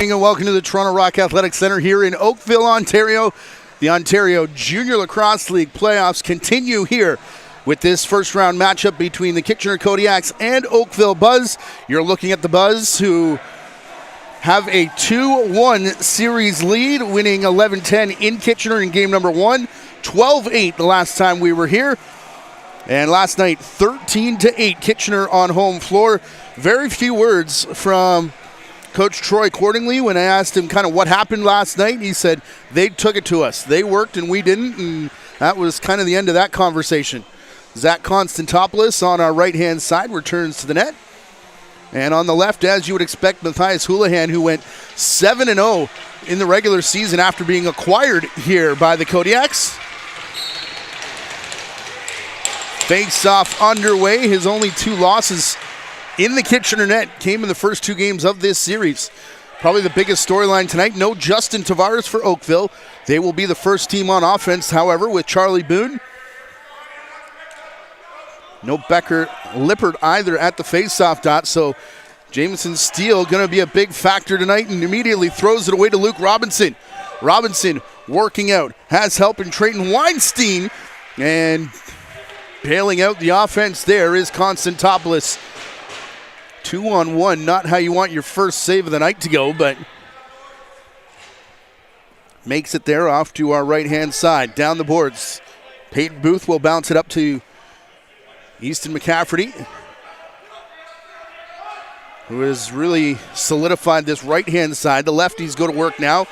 evening and welcome to the Toronto Rock Athletic Centre here in Oakville, Ontario. The Ontario Junior Lacrosse League playoffs continue here with this first round matchup between the Kitchener Kodiaks and Oakville Buzz. You're looking at the Buzz, who have a 2-1 series lead, winning 11-10 in Kitchener in game number 1, 12-8 the last time we were here. And last night, 13-8 Kitchener on home floor. Very few words from Coach Troy Cordingley when I asked him kind of what happened last night. He said they took it to us. They worked and we didn't, and that was kind of the end of that conversation. Zach Constantopoulos on our right-hand side returns to the net. And on the left, as you would expect, Matthias Houlihan, who went 7-0 in the regular season after being acquired here by the Kodiaks. Face-off underway. His only 2 losses in the Kitchener net came in the first 2 games of this series. Probably the biggest storyline tonight, no Justin Tavares for Oakville. They will be the first team on offense, however, with Charlie Boone. No Becker Lippert either at the face-off dot, so Jameson Steele going to be a big factor tonight, and immediately throws it away to Luke Robinson. Robinson working out, has help in Trayton Weinstein, and bailing out the offense there is Constantopoulos. 2-on-1, not how you want your first save of the night to go, but makes it there off to our right-hand side. Down the boards, Peyton Booth will bounce it up to Easton McCafferty, who has really solidified this right-hand side. The lefties go to work now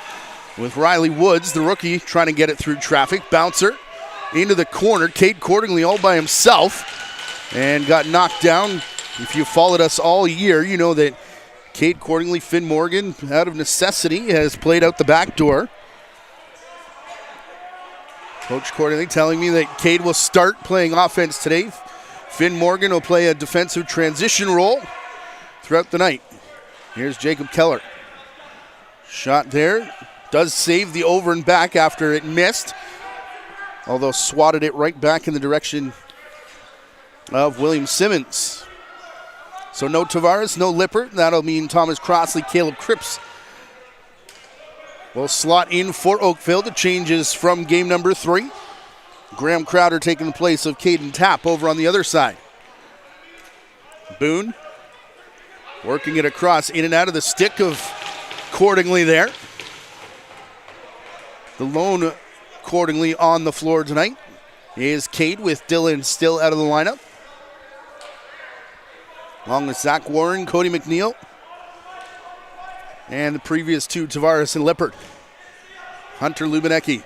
with Riley Woods, the rookie, trying to get it through traffic. Bouncer into the corner. Cade Cordingley all by himself and got knocked down. If you followed us all year, you know that Cade Cordingley, Finn Morgan, out of necessity, has played out the back door. Coach Cordingley telling me that Cade will start playing offense today. Finn Morgan will play a defensive transition role throughout the night. Here's Jacob Keller. Shot there. Does save the over and back after it missed, although swatted it right back in the direction of William Simmons. So no Tavares, no Lippert. That'll mean Thomas Crossley, Caleb Cripps will slot in for Oakville. The changes from game number 3. Graham Crowder taking the place of Caden Tapp over on the other side. Boone working it across, in and out of the stick of Cordingley there. The lone Cordingley on the floor tonight is Cade, with Dylan still out of the lineup. Along with Zach Warren, Cody McNeil, and the previous 2, Tavares and Lippert. Hunter Lubinecki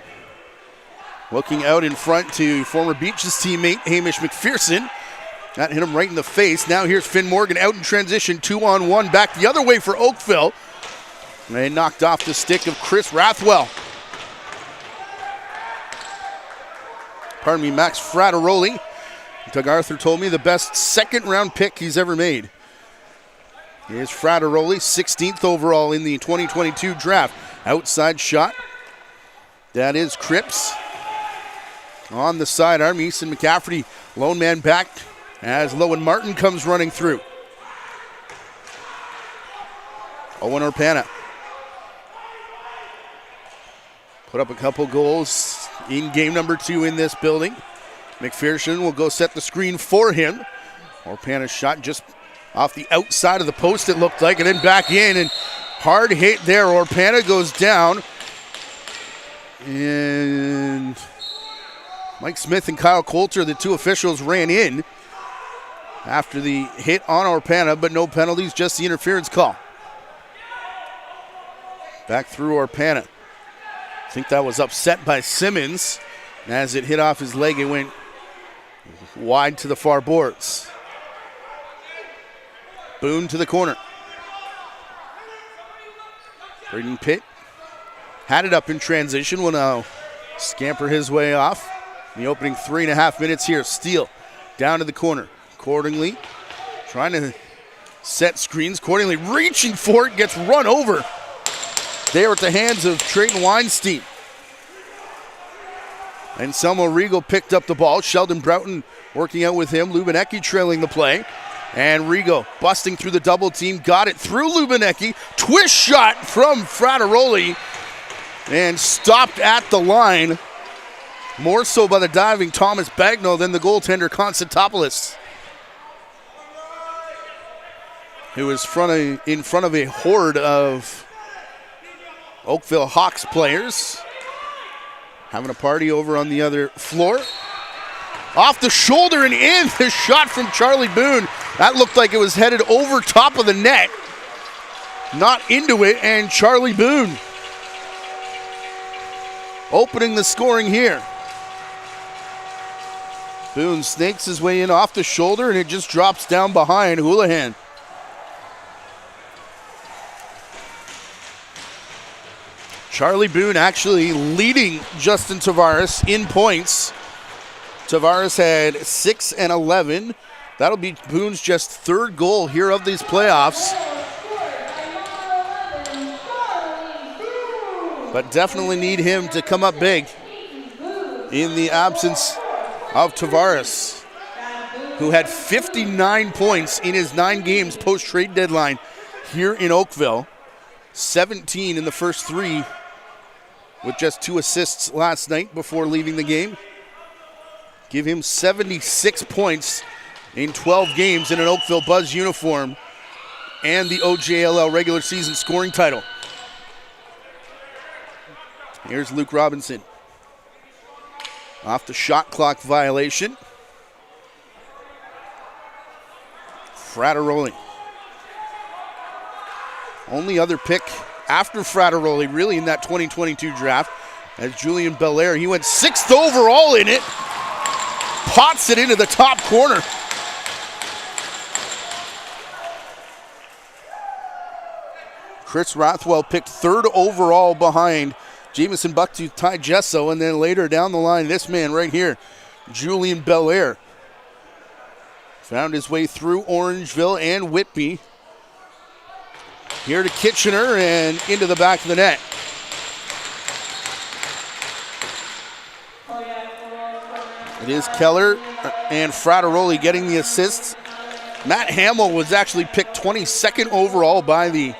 looking out in front to former Beaches teammate Hamish McPherson. That hit him right in the face. Now here's Finn Morgan out in transition, 2-on-1, back the other way for Oakville. They knocked off the stick of Chris Rathwell. Pardon me, Max Frateroli. Doug Arthur told me the best second-round pick he's ever made. Here's Frateroli, 16th overall in the 2022 draft. Outside shot. That is Cripps. On the sidearm, Easton McCafferty, lone man back as Lowen Martin comes running through. Owen Orpana put up a couple goals in game number 2 in this building. McPherson will go set the screen for him. Orpana's shot just off the outside of the post, it looked like, and then back in, and hard hit there. Orpana goes down. And Mike Smith and Kyle Coulter, the 2 officials, ran in after the hit on Orpana, but no penalties, just the interference call. Back through Orpana. I think that was upset by Simmons. As it hit off his leg, it went wide to the far boards. Boone to the corner. Braden Pitt had it up in transition, will now scamper his way off. In the opening 3.5 minutes here, Steele down to the corner. Cordingley trying to set screens. Cordingley reaching for it, gets run over there at the hands of Trayton Weinstein. Anselmo Regal picked up the ball. Sheldon Broughton working out with him. Lubinecki trailing the play. And Rigo busting through the double team, got it through Lubinecki. Twist shot from Frateroli and stopped at the line. More so by the diving Thomas Bagnall than the goaltender Konstantopoulos, who was in front of a horde of Oakville Hawks players having a party over on the other floor. Off the shoulder and in, the shot from Charlie Boone. That looked like it was headed over top of the net, not into it, and Charlie Boone opening the scoring here. Boone snakes his way in off the shoulder, and it just drops down behind Houlihan. Charlie Boone actually leading Justin Tavares in points. Tavares had 6 and 11. That'll be Boone's just third goal here of these playoffs. But definitely need him to come up big in the absence of Tavares, who had 59 points in his 9 games post-trade deadline here in Oakville. 17 in the first 3, with just 2 assists last night before leaving the game. Give him 76 points in 12 games in an Oakville Buzz uniform and the OJLL regular season scoring title. Here's Luke Robinson. Off the shot clock violation. Frateroli. Only other pick after Frateroli really in that 2022 draft as Julian Belair. He went 6th overall in it. Pots it into the top corner. Chris Rathwell picked 3rd overall behind Jamison Bucktooth, Ty Gesso, and then later down the line, this man right here, Julian Belair. Found his way through Orangeville and Whitby. Here to Kitchener and into the back of the net. It is Keller and Frateroli getting the assists. Matt Hamill was actually picked 22nd overall by the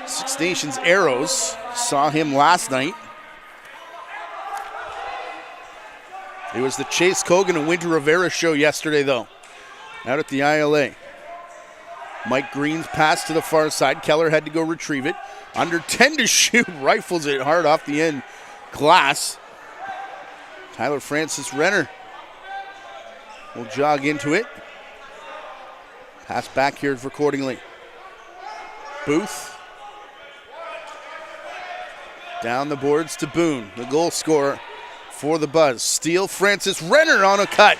Six Nations Arrows. Saw him last night. It was the Chase Kogan and Winter Rivera show yesterday, though, out at the ILA. Mike Green's pass to the far side. Keller had to go retrieve it. Under 10 to shoot, rifles it hard off the end glass. Tyler Francis Renner will jog into it. Pass back here for Cordingley. Booth. Down the boards to Boone, the goal scorer for the Buzz. Steal, Francis Renner on a cut.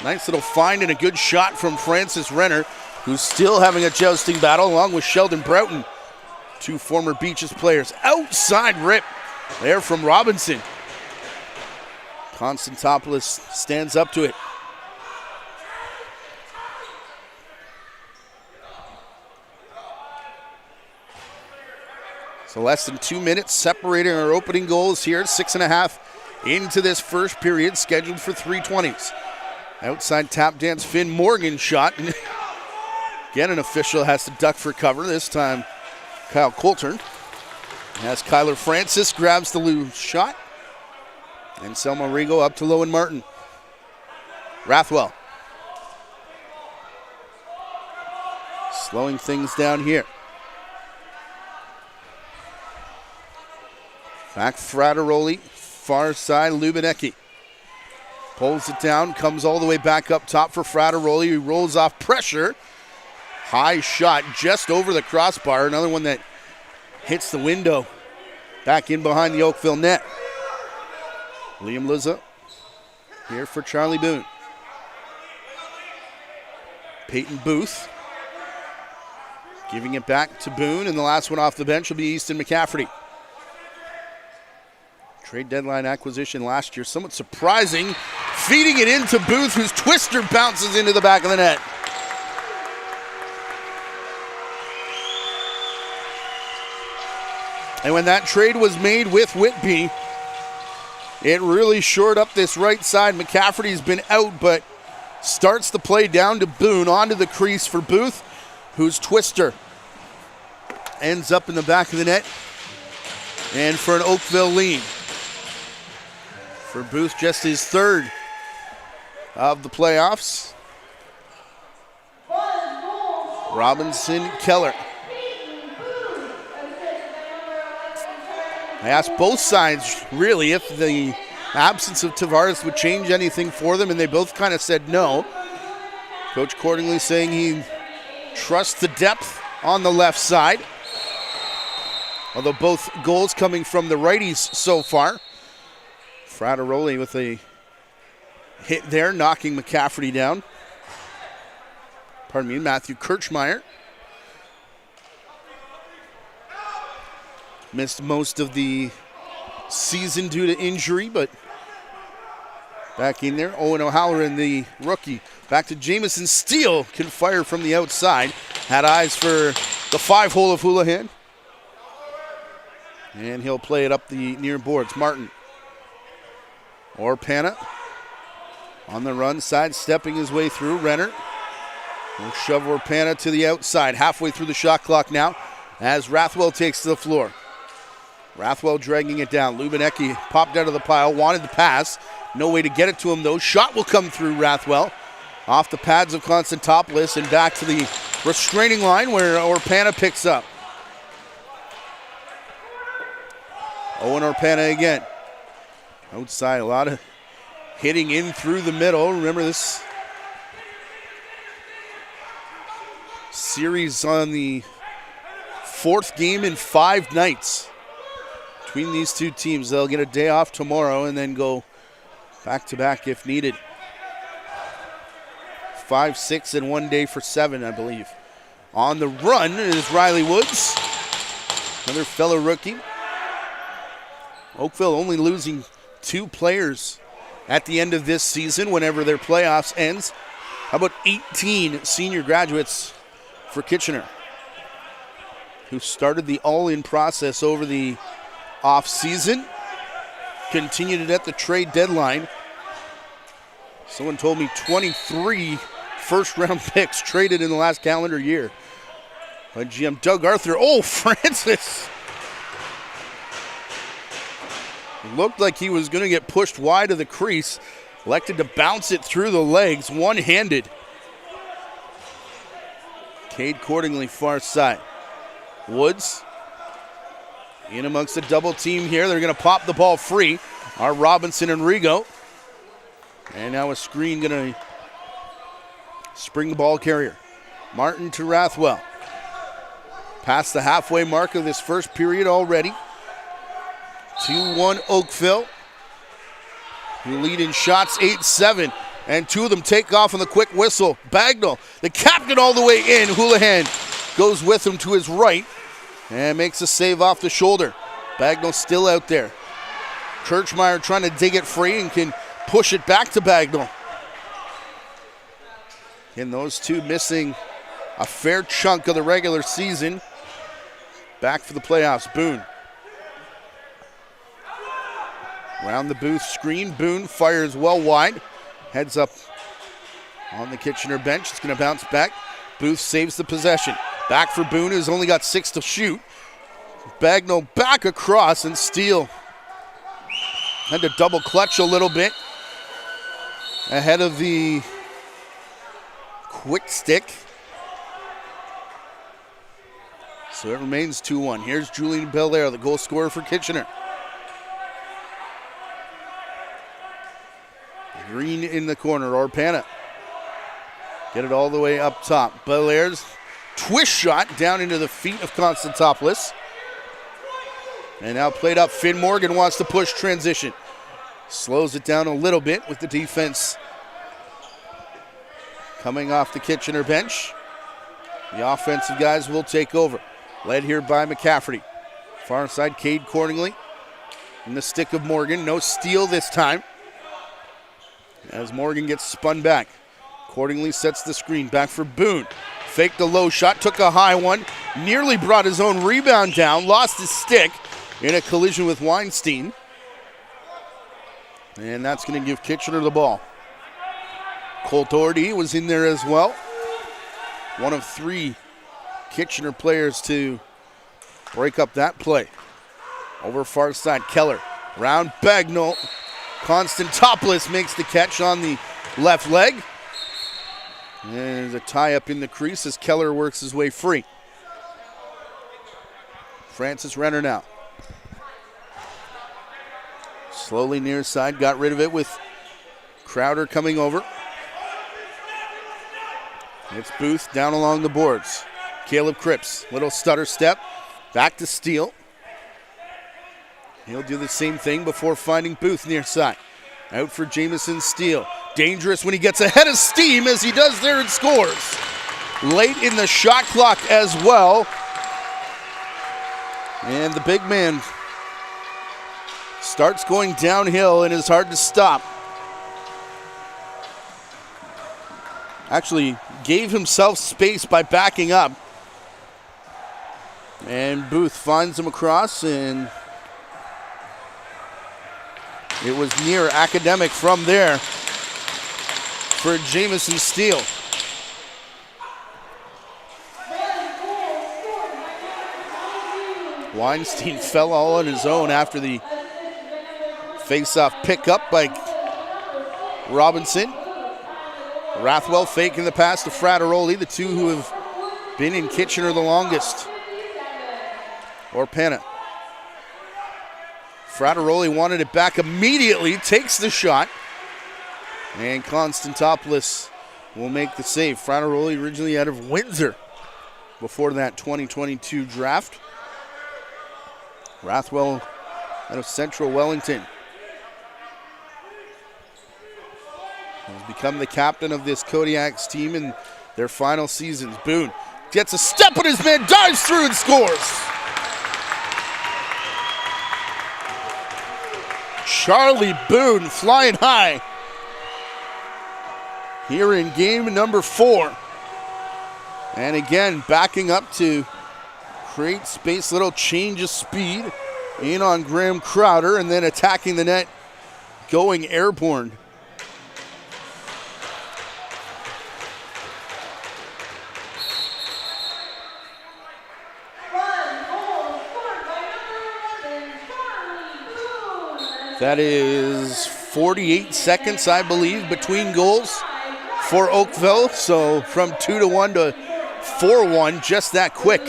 Nice little find and a good shot from Francis Renner, who's still having a jousting battle along with Sheldon Broughton. 2 former Beaches players. Outside rip there from Robinson. Konstantopoulos stands up to it. So less than 2 minutes separating our opening goals here. 6.5 into this first period, scheduled for 3:20s. Outside tap dance, Finn Morgan shot. Again, an official has to duck for cover. This time, Kyle Coulter. As Kyler Francis grabs the loose shot. And Selma Rigo up to Lowen Martin. Rathwell. Slowing things down here. Back Frateroli, far side, Lubinecki. Pulls it down, comes all the way back up top for Frateroli. He rolls off pressure. High shot just over the crossbar. Another one that hits the window. Back in behind the Oakville net. Liam Liza here for Charlie Boone. Peyton Booth giving it back to Boone, and the last one off the bench will be Easton McCafferty. Trade deadline acquisition last year, somewhat surprising. Feeding it into Booth, whose twister bounces into the back of the net. And when that trade was made with Whitby, it really shored up this right side. McCafferty's been out, but starts the play down to Boone, onto the crease for Booth, whose twister ends up in the back of the net. And for an Oakville lead. For Booth, just his third of the playoffs. Robinson Keller. I asked both sides, really, if the absence of Tavares would change anything for them, and they both kind of said no. Coach Cordingley saying he trusts the depth on the left side. Although both goals coming from the righties so far. Frateroli with a hit there, knocking McCafferty down. Pardon me, Matthew Kirchmeier. Missed most of the season due to injury, but back in there. Owen O'Halloran, the rookie. Back to Jamison Steele, can fire from the outside. Had eyes for the 5-hole of Houlihan. And he'll play it up the near boards. Martin. Orpana on the run, sidestepping his way through. Renner will shove Orpana to the outside. Halfway through the shot clock now as Rathwell takes to the floor. Rathwell dragging it down. Lubinecki popped out of the pile, wanted the pass. No way to get it to him though. Shot will come through Rathwell. Off the pads of Constantopoulos and back to the restraining line where Orpana picks up. Owen Orpana again. Outside, a lot of hitting in through the middle. Remember this series on the 4th game in 5 nights between these two teams. They'll get a day off tomorrow and then go back-to-back if needed. 5, 6, and 1 day for 7, I believe. On the run is Riley Woods, another fellow rookie. Oakville only losing 2 players at the end of this season whenever their playoffs ends. How about 18 senior graduates for Kitchener, who started the all-in process over the off-season, continued it at the trade deadline. Someone told me 23 first-round picks traded in the last calendar year by GM Doug Arthur. Oh, Francis! Looked like he was going to get pushed wide of the crease. Elected to bounce it through the legs, one-handed. Cade Cordingley, far side. Woods in amongst the double team here. They're going to pop the ball free. Are Robinson and Rigo. And now a screen going to spring the ball carrier. Martin to Rathwell. Past the halfway mark of this first period already. 2-1 Oakville. You lead in shots 8-7, and 2 of them take off on the quick whistle. Bagnall, the captain, all the way in. Houlihan goes with him to his right and makes a save off the shoulder. Bagnall still out there. Kirchmeier trying to dig it free and can push it back to Bagnall. And those two missing a fair chunk of the regular season. Back for the playoffs. Boone. Around the Booth screen. Boone fires well wide. Heads up on the Kitchener bench. It's going to bounce back. Booth saves the possession. Back for Boone, who's only got 6 to shoot. Bagnall back across, and Steele had to double clutch a little bit ahead of the quick stick. So it remains 2-1. Here's Julian Belair, the goal scorer for Kitchener. Green in the corner, Orpana. Get it all the way up top. Belair's twist shot down into the feet of Constantopoulos. And now played up. Finn Morgan wants to push transition. Slows it down a little bit with the defense coming off the Kitchener bench. The offensive guys will take over. Led here by McCafferty. Far side, Cade Cordingley. In the stick of Morgan. No steal this time. As Morgan gets spun back. Cordingley sets the screen. Back for Boone. Faked a low shot. Took a high one. Nearly brought his own rebound down. Lost his stick in a collision with Weinstein. And that's going to give Kitchener the ball. Cole Doherty was in there as well. One of 3 Kitchener players to break up that play. Over far side, Keller. Round Bagnall. Constantopoulos makes the catch on the left leg. And there's a tie up in the crease as Keller works his way free. Francis Renner now. Slowly near side, got rid of it with Crowder coming over. It's Booth down along the boards. Caleb Cripps, little stutter step, back to Steele. He'll do the same thing before finding Booth near side. Out for Jamison Steele. Dangerous when he gets ahead of steam as he does there and scores. Late in the shot clock as well. And the big man starts going downhill and is hard to stop. Actually gave himself space by backing up. And Booth finds him across, and it was near academic from there for Jamison Steele. Weinstein fell all on his own after the face-off pickup by Robinson. Rathwell faking the pass to Frateroli, the 2 who have been in Kitchener the longest. Orpana. Frateroli wanted it back immediately, takes the shot. And Constantopoulos will make the save. Frateroli originally out of Windsor before that 2022 draft. Rathwell out of Central Wellington. He's become the captain of this Kodiaks team in their final seasons. Boone gets a step on his man, dives through and scores. Charlie Boone flying high here in game number 4. And again, backing up to create space, little change of speed in on Graham Crowder, and then attacking the net, going airborne. That is 48 seconds, I believe, between goals for Oakville. So from 2-1 to 4-1, just that quick.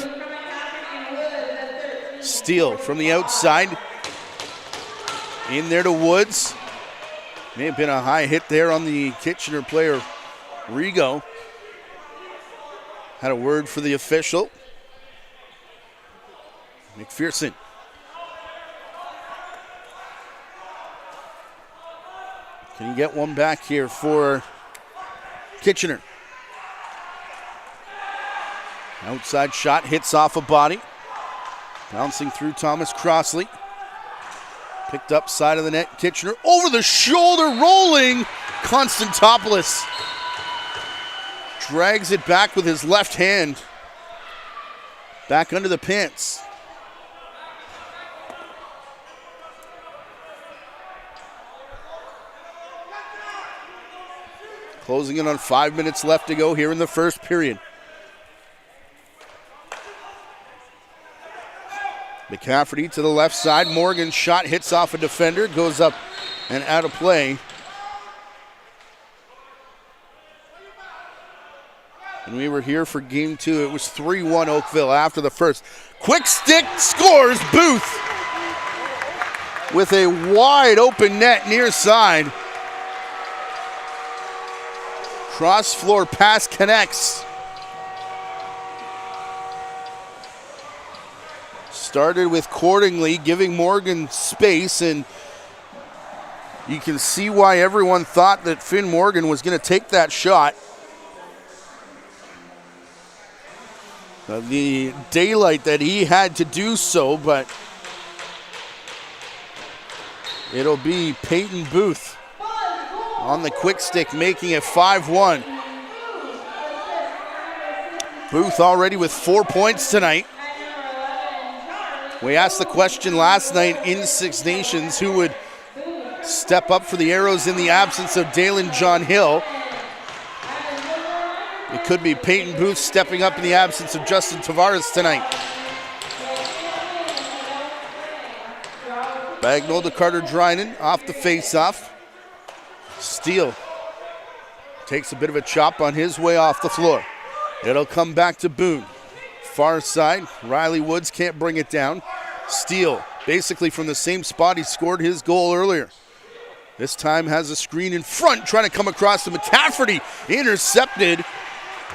Steele from the outside. In there to Woods. May have been a high hit there on the Kitchener player, Rigo. Had a word for the official. McPherson. Can you get one back here for Kitchener? Outside shot hits off a body. Bouncing through Thomas Crossley. Picked up side of the net. Kitchener over the shoulder, rolling. Constantopoulos drags it back with his left hand. Back under the pants. Closing in on 5 minutes left to go here in the first period. McCafferty to the left side. Morgan's shot hits off a defender, goes up and out of play. And we were here for game 2. It was 3-1 Oakville after the first. Quick stick scores. Booth with a wide open net near side. Cross floor pass connects. Started with Cordingley giving Morgan space, and you can see why everyone thought that Finn Morgan was going to take that shot. The daylight that he had to do so, but it'll be Peyton Booth on the quick stick, making it 5-1. Booth already with 4 points tonight. We asked the question last night in Six Nations who would step up for the Arrows in the absence of Dalen John Hill. It could be Peyton Booth stepping up in the absence of Justin Tavares tonight. Bagnall to Carter Dryden off the face-off. Steele takes a bit of a chop on his way off the floor. It'll come back to Boone. Far side, Riley Woods can't bring it down. Steele, basically from the same spot he scored his goal earlier. This time has a screen in front, trying to come across to McCafferty. Intercepted.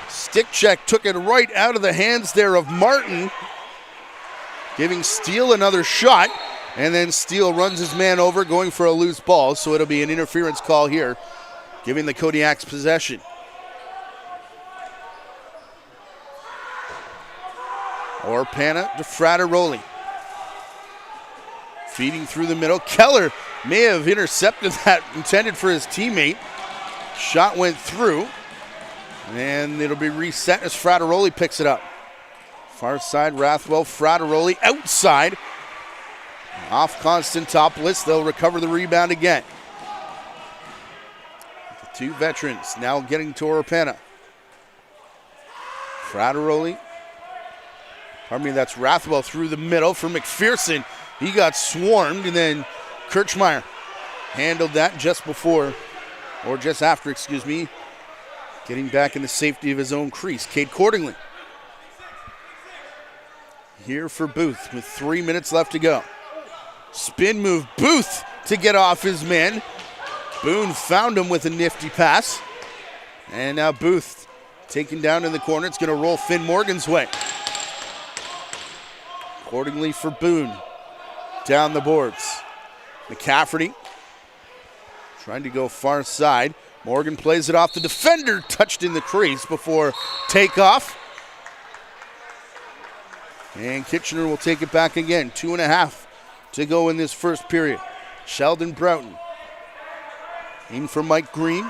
Stick check took it right out of the hands there of Martin, giving Steele another shot. And then Steele runs his man over, going for a loose ball, so it'll be an interference call here, giving the Kodiaks possession. Orpana to Frattaroli. Feeding through the middle. Keller may have intercepted that, intended for his teammate. Shot went through, and it'll be reset as Frattaroli picks it up. Far side, Rathwell, Frattaroli outside. Off Constantopoulos, they'll recover the rebound again. The two veterans now getting to Orpana. Frattaroli. That's Rathwell through the middle for McPherson. He got swarmed, and then Kirchmeier handled that just before, or just after, excuse me, getting back in the safety of his own crease. Cade Cordingley here for Booth with 3 minutes left to go. Spin move, Booth to get off his man. Boone found him with a nifty pass. And now Booth taken down in the corner. It's going to roll Finn Morgan's way. Accordingly for Boone. Down the boards. McCafferty trying to go far side. Morgan plays it off the defender. Touched in the crease before takeoff. And Kitchener will take it back again. 2.5 to go in this first period. Sheldon Broughton. In for Mike Green.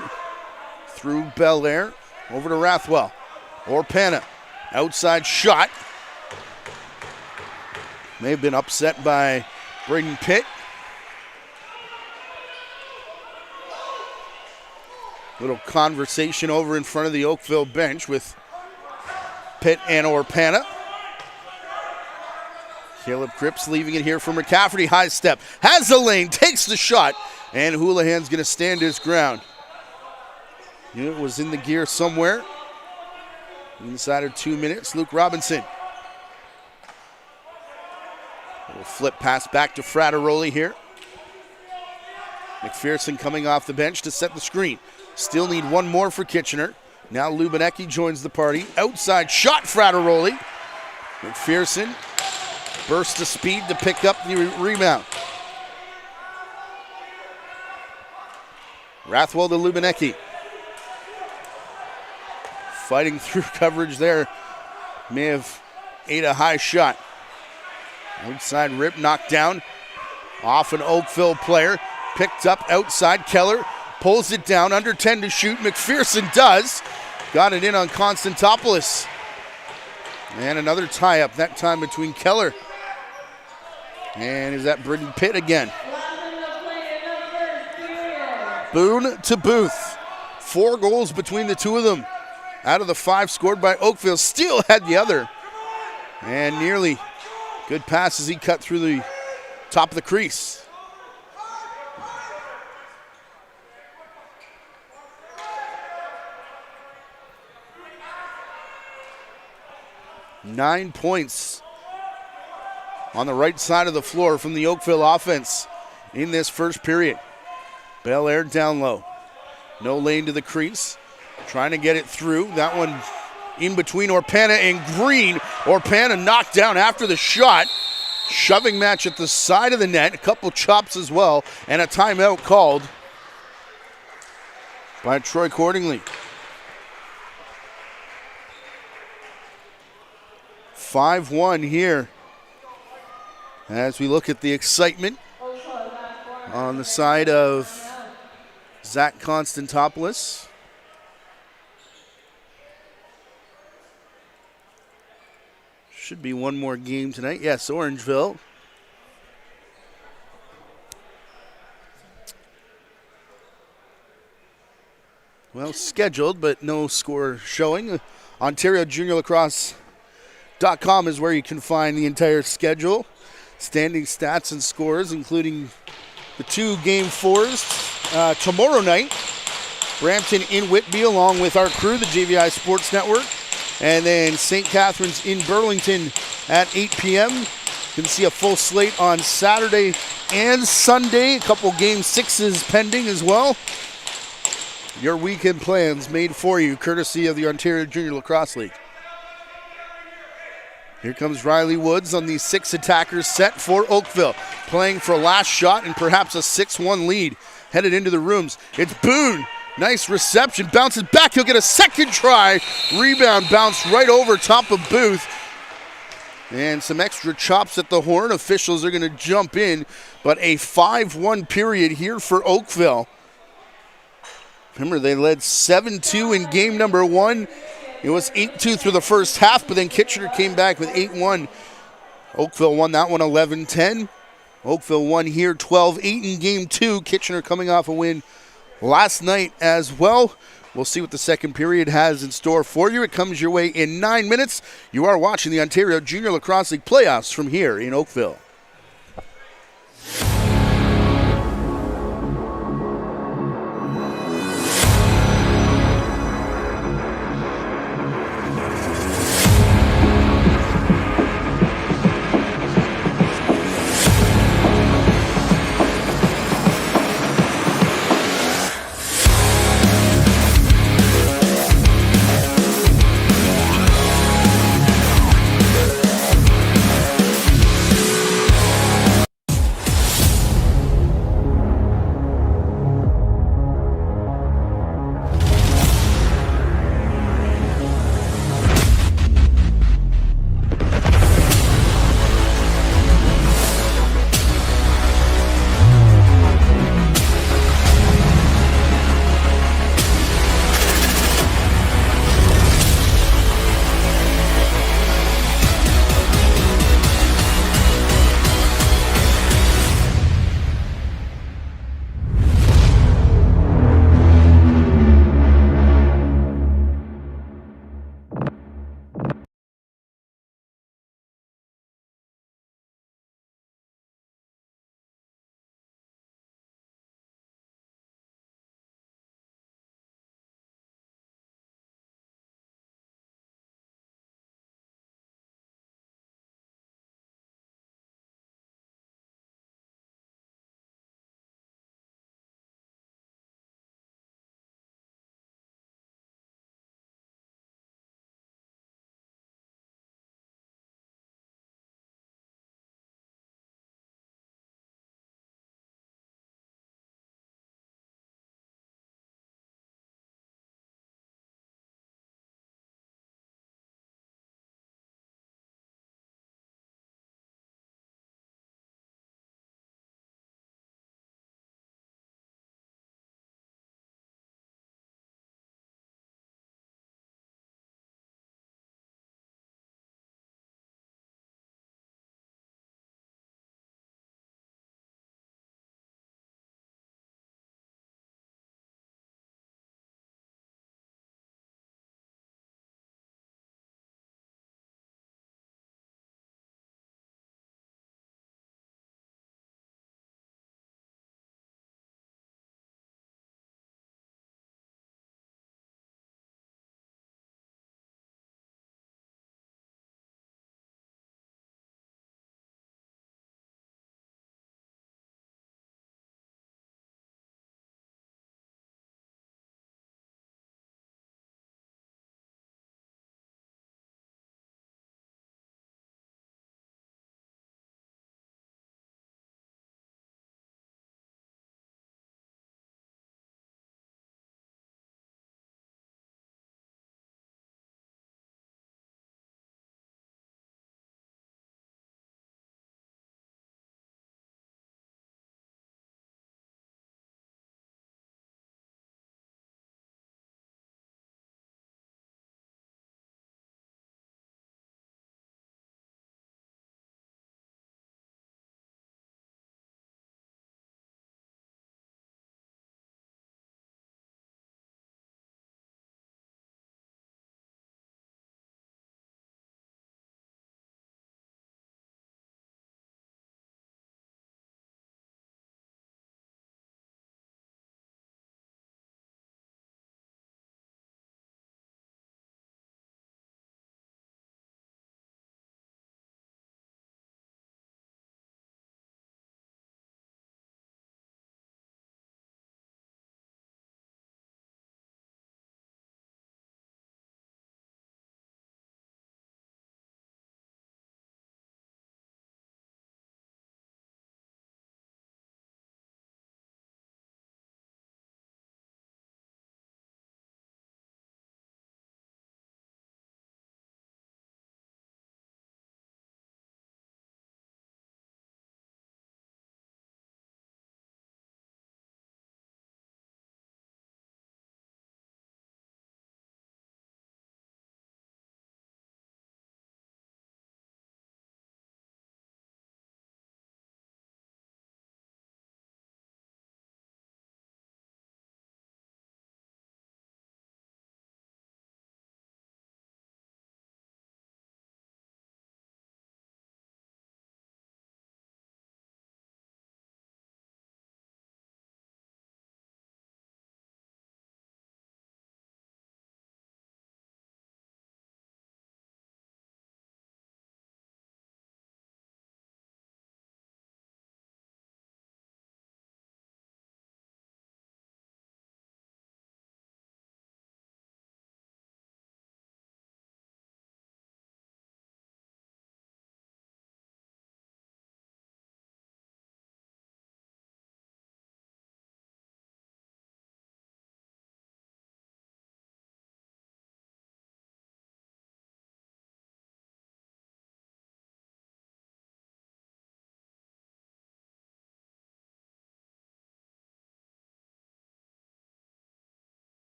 Through Belair. Over to Rathwell. Orpana. Outside shot. May have been upset by Braden Pitt. Little conversation over in front of the Oakville bench with Pitt and Orpana. Caleb Cripps leaving it here for McCafferty. High step. Has the lane. Takes the shot. And Houlihan's going to stand his ground. It was in the gear somewhere. Inside of 2 minutes. Luke Robinson. Little flip pass back to Frattaroli here. McPherson coming off the bench to set the screen. Still need one more for Kitchener. Now Lubinecki joins the party. Outside shot, Frattaroli. McPherson burst to speed to pick up the rebound. Rathwell to Lubinecki. Fighting through coverage there. May have ate a high shot. Outside rip, knocked down. Off an Oakville player. Picked up outside. Keller pulls it down. Under 10 to shoot. McPherson does. Got it in on Constantopoulos. And another tie-up, that time between Keller. And is that Braden Pitt again? Boone to Booth. 4 goals between the two of them. Out of the 5 scored by Oakville. Steele had the other. And nearly good pass as he cut through the top of the crease. Nine points on the right side of the floor from the Oakville offense in this first period. Belair down low. No lane to the crease. Trying to get it through. That one in between Orpana and Green. Orpana knocked down after the shot. Shoving match at the side of the net. A couple chops as well. And a timeout called by Troy Cordingley. 5-1 here as we look at the excitement on the side of Zach Constantopoulos. Should be one more game tonight. Yes, Orangeville. well, scheduled, but no score showing. Ontario Junior Lacrosse.com is where you can find the entire schedule. Standing stats and scores, including the 2 Game 4s. Tomorrow night, Brampton in Whitby, along with our crew, the JVI Sports Network. And then St. Catharines in Burlington at 8 p.m. You can see a full slate on Saturday and Sunday. A couple Game 6s pending as well. Your weekend plans made for you, courtesy of the Ontario Junior Lacrosse League. Here comes Riley Woods on the 6 attackers set for Oakville, playing for a last shot and perhaps a 6-1 lead headed into the rooms. It's Boone. Nice reception. Bounces back. He'll get a second try. Rebound bounced right over top of Booth. And some extra chops at the horn. Officials are going to jump in. But a 5-1 period here for Oakville. Remember, they led 7-2 in game number 1. It was 8-2 through the first half, but then Kitchener came back with 8-1. Oakville won that one 11-10. Oakville won here 12-8 in game 2. Kitchener coming off a win last night as well. We'll see what the second period has in store for you. It comes your way in 9 minutes. You are watching the Ontario Junior Lacrosse League playoffs from here in Oakville.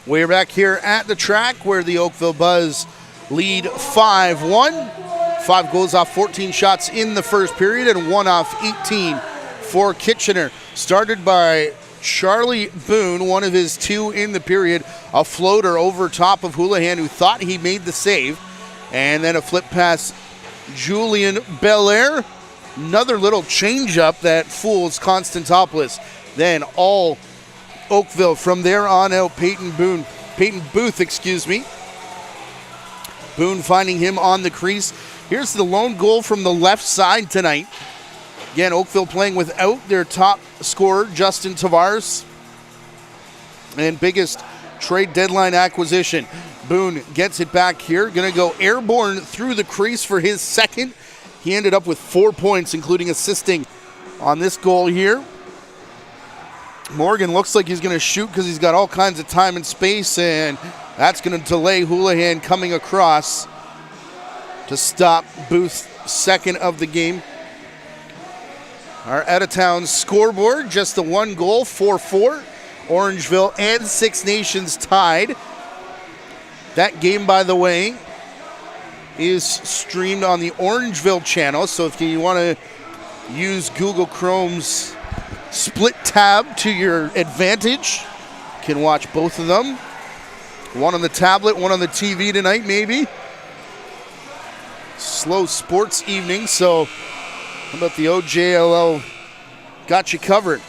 We're back here at the track where the Oakville Buzz lead 5-1. 5 goals off 14 shots in the first period and 1 off 18 for Kitchener. Started by Charlie Boone, one of his 2 in the period. A floater over top of Houlihan, who thought he made the save. And then a flip past Julian Belair. Another little change-up that fools Constantopoulos. Then all Oakville from there on out. Peyton Booth, Boone finding him on the crease. Here's the lone goal from the left side tonight. Again, Oakville playing without their top scorer, Justin Tavares. And biggest trade deadline acquisition. Boone gets it back here. Going to go airborne through the crease for his second. He ended up with 4 points, including assisting on this goal here. Morgan looks like he's going to shoot because he's got all kinds of time and space, and that's going to delay Houlihan coming across to stop Booth's second of the game. Our out-of-town scoreboard, just the 1 goal, 4-4. Orangeville and Six Nations tied. That game, by the way, is streamed on the Orangeville channel, so if you want to use Google Chrome's split tab to your advantage, you can watch both of them. One on the tablet, one on the TV tonight, maybe. Slow sports evening, so how about the OJLL got you covered.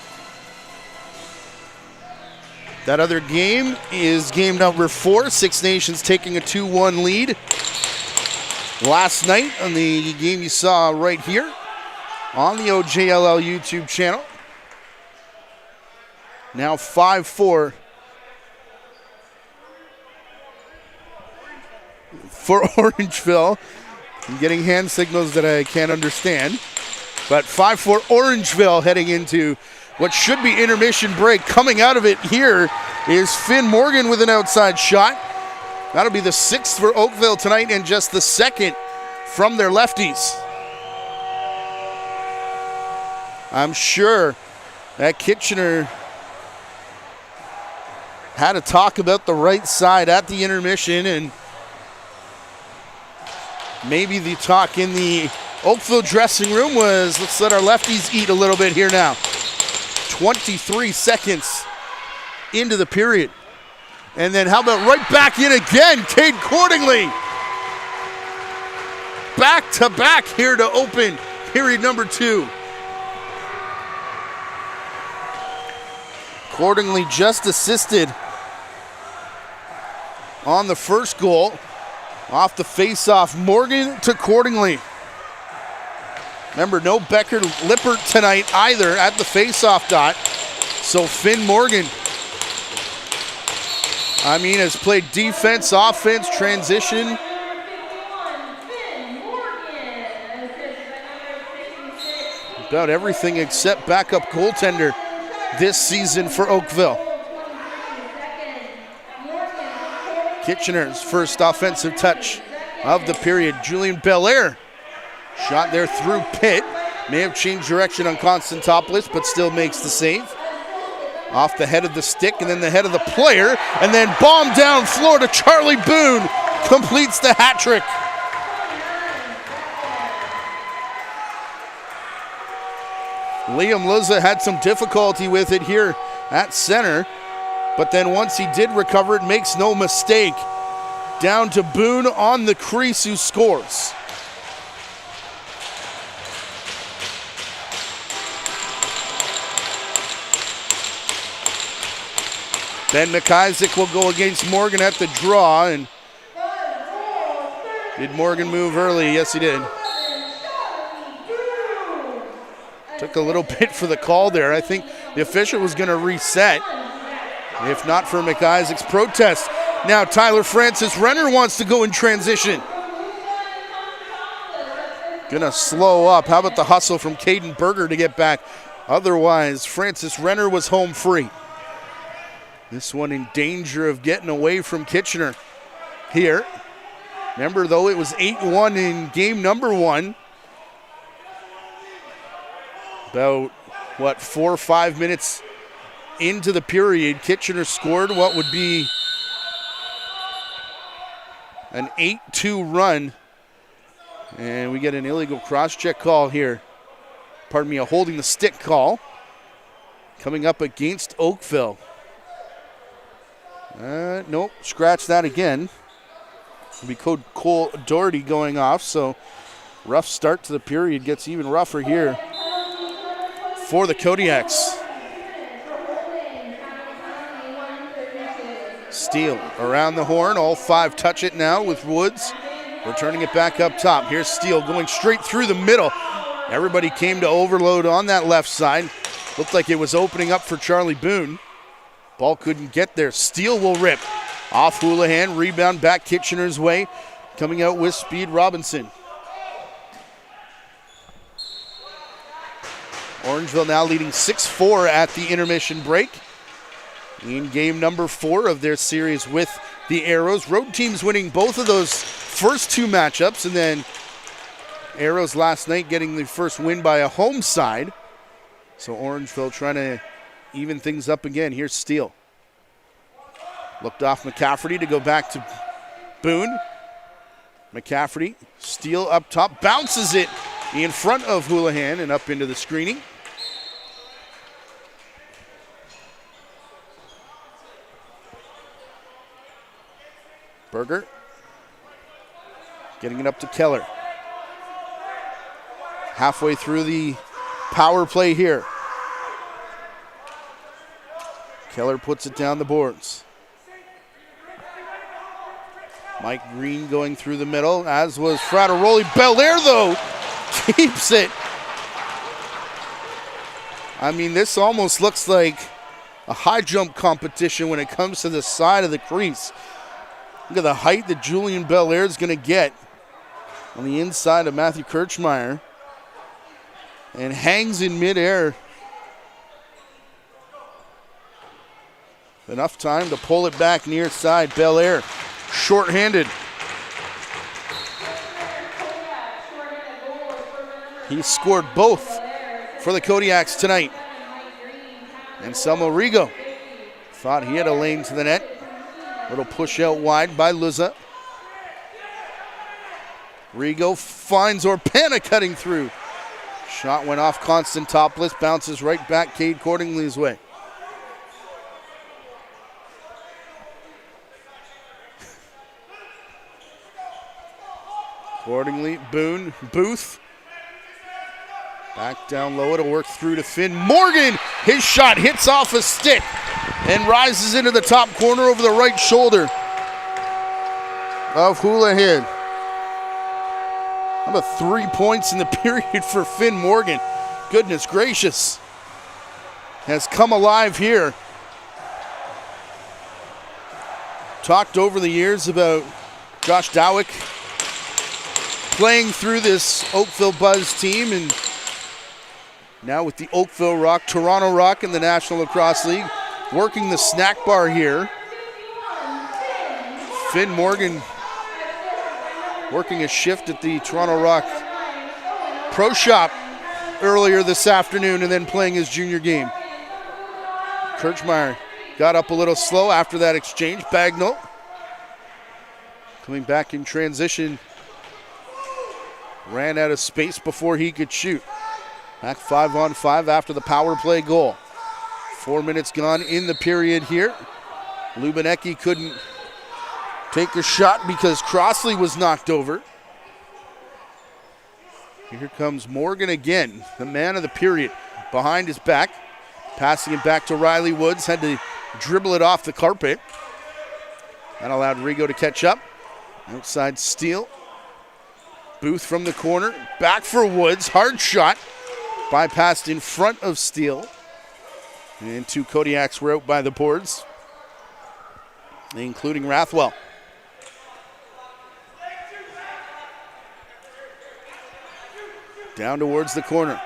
That other game is game number 4. Six Nations taking a 2-1 lead. Last night on the game you saw right here on the OJLL YouTube channel. Now 5-4 for Orangeville. I'm getting hand signals that I can't understand. But 5-4 Orangeville heading into what should be intermission break. Coming out of it here is Finn Morgan with an outside shot. That'll be the 6th for Oakville tonight and just the 2nd from their lefties. I'm sure that Kitchener had a talk about the right side at the intermission, and maybe the talk in the Oakville dressing room was, let's let our lefties eat a little bit here now. 23 seconds into the period. And then how about right back in again, Cade Cordingley. Back to back here to open period number 2. Cordingley just assisted on the first goal. Off the face-off, Morgan to Cordingley. Remember, no Becker Lippert tonight either at the face-off dot. So Finn Morgan, has played defense, offense, transition. About everything except backup goaltender this season for Oakville. Kitchener's first offensive touch of the period. Julian Belair shot there through pit. May have changed direction on Constantopoulos, but still makes the save. Off the head of the stick and then the head of the player, and then bomb down floor to Charlie Boone. Completes the hat trick. Liam Luzza had some difficulty with it here at center, but then once he did recover it, makes no mistake. Down to Boone on the crease, who scores. Ben McIsaac will go against Morgan at the draw. And did Morgan move early? Yes, he did. Took a little bit for the call there. I think the official was going to reset, if not for McIsaac's protest. Now Tyler Francis Renner wants to go in transition. Gonna slow up. How about the hustle from Caden Berger to get back? Otherwise, Francis Renner was home free. This one in danger of getting away from Kitchener here. Remember, though, it was 8-1 in game number 1. About, 4 or 5 minutes into the period, Kitchener scored what would be an 8-2 run. And we get an illegal cross-check call here. Pardon me, a holding the stick call. Coming up against Oakville. Nope, scratch that again. It'll be Cole Doherty going off, so rough start to the period. Gets even rougher here for the Kodiaks. Steele around the horn, all 5 touch it now with Woods. Returning it back up top. Here's Steele going straight through the middle. Everybody came to overload on that left side. Looked like it was opening up for Charlie Boone. Ball couldn't get there. Steele will rip. Off Houlihan, rebound back Kitchener's way. Coming out with speed, Robinson. Orangeville now leading 6-4 at the intermission break. In game number 4 of their series with the Arrows. Road teams winning both of those first 2 matchups, and then Arrows last night getting the first win by a home side. So Orangeville trying to even things up again. Here's Steele. Looked off McCafferty to go back to Boone. McCafferty, Steele up top, bounces it in front of Houlihan and up into the screening. Berger getting it up to Keller. Halfway through the power play here. Keller puts it down the boards. Mike Green going through the middle, as was Frateroli. Belair, though, keeps it. I mean, this almost looks like a high jump competition when it comes to the side of the crease. Look at the height that Julian Belair is going to get on the inside of Matthew Kirchmeier. And hangs in midair. Enough time to pull it back near side. Belair, short-handed. He scored both for the Kodiaks tonight. And Selmo Rigo thought he had a lane to the net. Little push out wide by Luza. Rigo finds Orpana cutting through. Shot went off Constant topless, bounces right back Cade Cordingley's way. Cordingley, Boone, Booth. Back down low, it'll work through to Finn Morgan. His shot hits off a stick and rises into the top corner over the right shoulder of Houlihan. How about 3 points in the period for Finn Morgan? Goodness gracious. Has come alive here. Talked over the years about Josh Dowick playing through this Oakville Buzz team, and now with the Oakville Rock, Toronto Rock in the National Lacrosse League, working the snack bar here. Finn Morgan working a shift at the Toronto Rock Pro Shop earlier this afternoon and then playing his junior game. Kirchmeier got up a little slow after that exchange. Bagnall coming back in transition. Ran out of space before he could shoot. Back 5-on-5 after the power play goal. 4 minutes gone in the period here. Lubinecki couldn't take a shot because Crossley was knocked over. Here comes Morgan again, the man of the period. Behind his back, passing it back to Riley Woods. Had to dribble it off the carpet. That allowed Rigo to catch up. Outside Steele. Booth from the corner, back for Woods, hard shot, bypassed in front of Steele. And 2 Kodiaks were out by the boards, including Rathwell. Down towards the corner.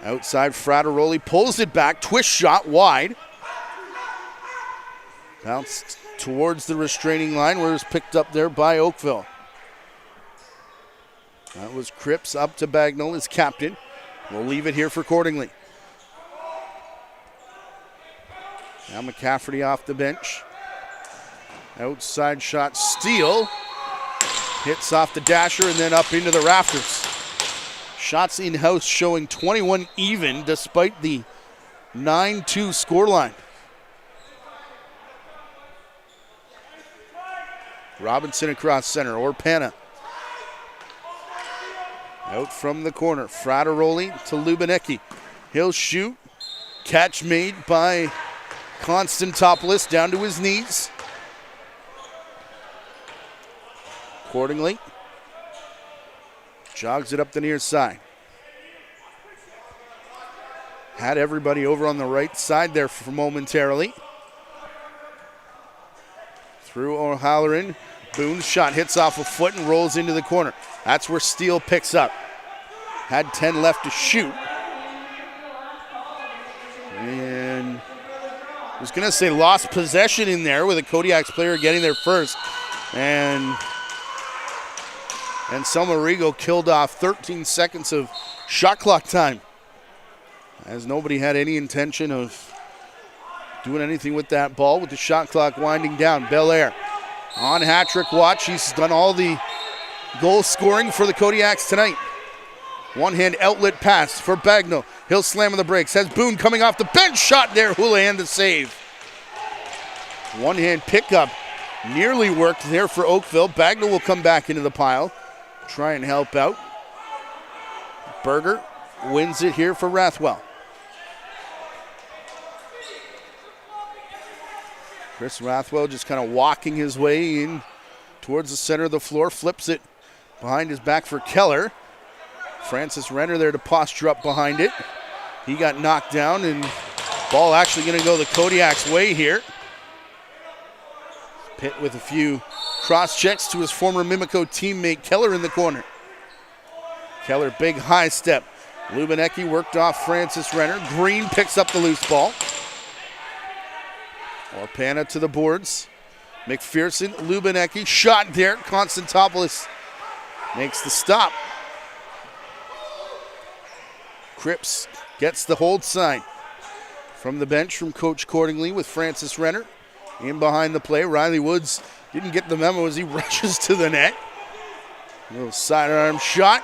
Outside Frateroli pulls it back, twist shot wide. Bounced towards the restraining line where it was picked up there by Oakville. That was Cripps up to Bagnall, his captain. We'll leave it here for Cordingley. Now McCafferty off the bench. Outside shot, steal. Hits off the dasher and then up into the rafters. Shots in-house showing 21 even despite the 9-2 scoreline. Robinson across center, Orpana. Out from the corner, Frateroli to Lubinecki. He'll shoot. Catch made by Constantopoulos down to his knees. Accordingly, jogs it up the near side. Had everybody over on the right side there for momentarily. Through O'Halloran. Boone's shot hits off a foot and rolls into the corner. That's where Steele picks up. Had 10 left to shoot. And I was going to say lost possession in there with a Kodiaks player getting there first. And Salmarigo killed off 13 seconds of shot clock time, as nobody had any intention of doing anything with that ball with the shot clock winding down. Belair on hat-trick watch. He's done all the goal scoring for the Kodiaks tonight. One-hand outlet pass for Bagnall. He'll slam on the brakes. Has Boone coming off the bench. Shot there. Houlihan the save. One-hand pickup nearly worked there for Oakville. Bagnall will come back into the pile. Try and help out. Berger wins it here for Rathwell. Chris Rathwell just kind of walking his way in towards the center of the floor. Flips it behind his back for Keller. Francis Renner there to posture up behind it. He got knocked down, and ball actually going to go the Kodiaks' way here. Pitt with a few cross checks to his former Mimico teammate Keller in the corner. Keller, big high step. Lubinecki worked off Francis Renner. Green picks up the loose ball. Orpana to the boards. McPherson, Lubinecki, shot there. Constantopoulos makes the stop. Cripps gets the hold sign from the bench from Coach Cordingley with Francis Renner. In behind the play, Riley Woods didn't get the memo as he rushes to the net. A little sidearm shot.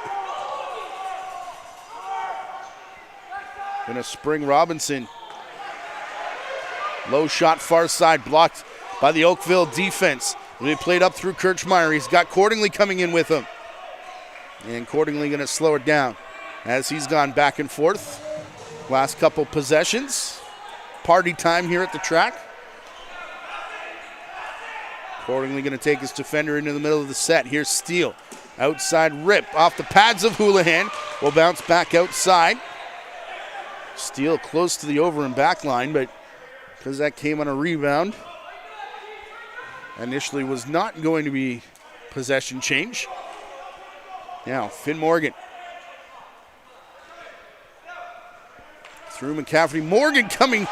Gonna spring Robinson. Low shot far side, blocked by the Oakville defense. He played up through Kirchmeier. He's got Cordingley coming in with him. And Cordingley gonna slow it down as he's gone back and forth. Last couple possessions. Party time here at the track. Cordingley going to take his defender into the middle of the set. Here's Steele. Outside rip off the pads of Houlihan. Will bounce back outside. Steele close to the over and back line, but because that came on a rebound, initially was not going to be possession change. Now, Finn Morgan. Through McCafferty. Morgan coming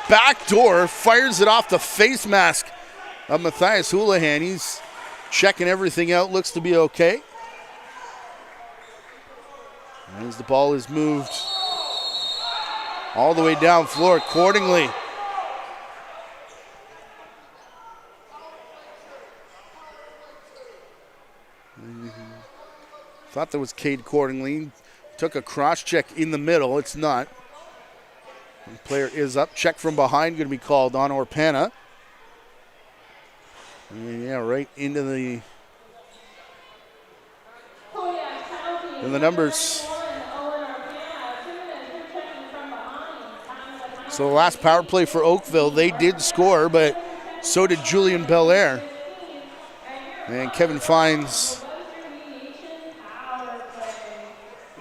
back door, fires it off the face mask of Matthias Houlihan. He's checking everything out, looks to be okay. As the ball is moved all the way down floor accordingly. Thought that was Cade Cordingley. Took a cross check in the middle. It's not. The player is up. Check from behind going to be called on Orpana. Yeah, right into the numbers. So the last power play for Oakville, they did score, but so did Julian Belair. And Kevin Fines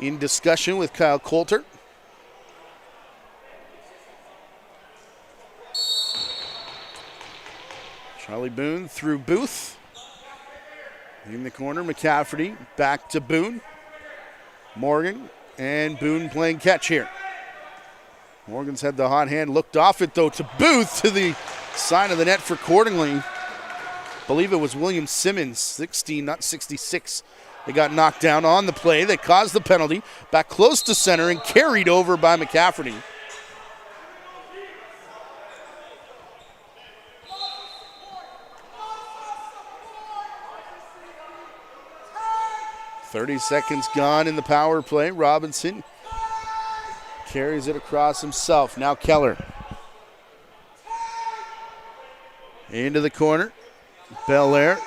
in discussion with Kyle Coulter. Charlie Boone through Booth. In the corner, McCafferty back to Boone. Morgan and Boone playing catch here. Morgan's had the hot hand, looked off it though to Booth to the side of the net for Cordingley. Believe it was William Simmons, 16, not 66. They got knocked down on the play. They caused the penalty. Back close to center and carried over by McCafferty. 30 seconds gone in the power play. Robinson carries it across himself. Now Keller. Into the corner. Belair.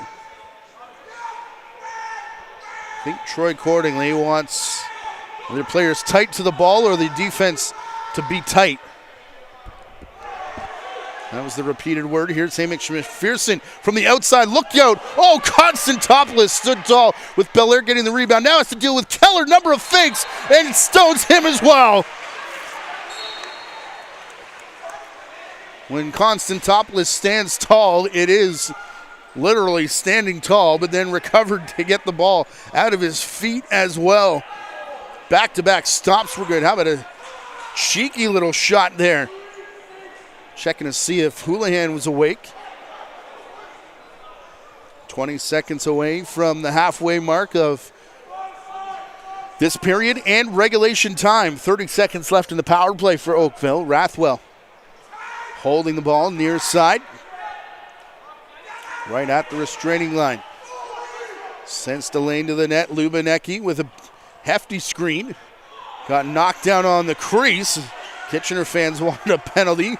I think Troy Cordingley wants their players tight to the ball or the defense to be tight. That was the repeated word here. Hamish McPherson from the outside. Look out. Oh, Constantopoulos stood tall with Belair getting the rebound. Now has to deal with Keller. Number of fakes, and stones him as well. When Constantopoulos stands tall, it is literally standing tall, but then recovered to get the ball out of his feet as well. Back-to-back stops were good. How about a cheeky little shot there? Checking to see if Houlihan was awake. 20 seconds away from the halfway mark of this period and regulation time. 30 seconds left in the power play for Oakville. Rathwell holding the ball near side. Right at the restraining line. Sends the lane to the net. Lubinecki with a hefty screen. Got knocked down on the crease. Kitchener fans wanted a penalty.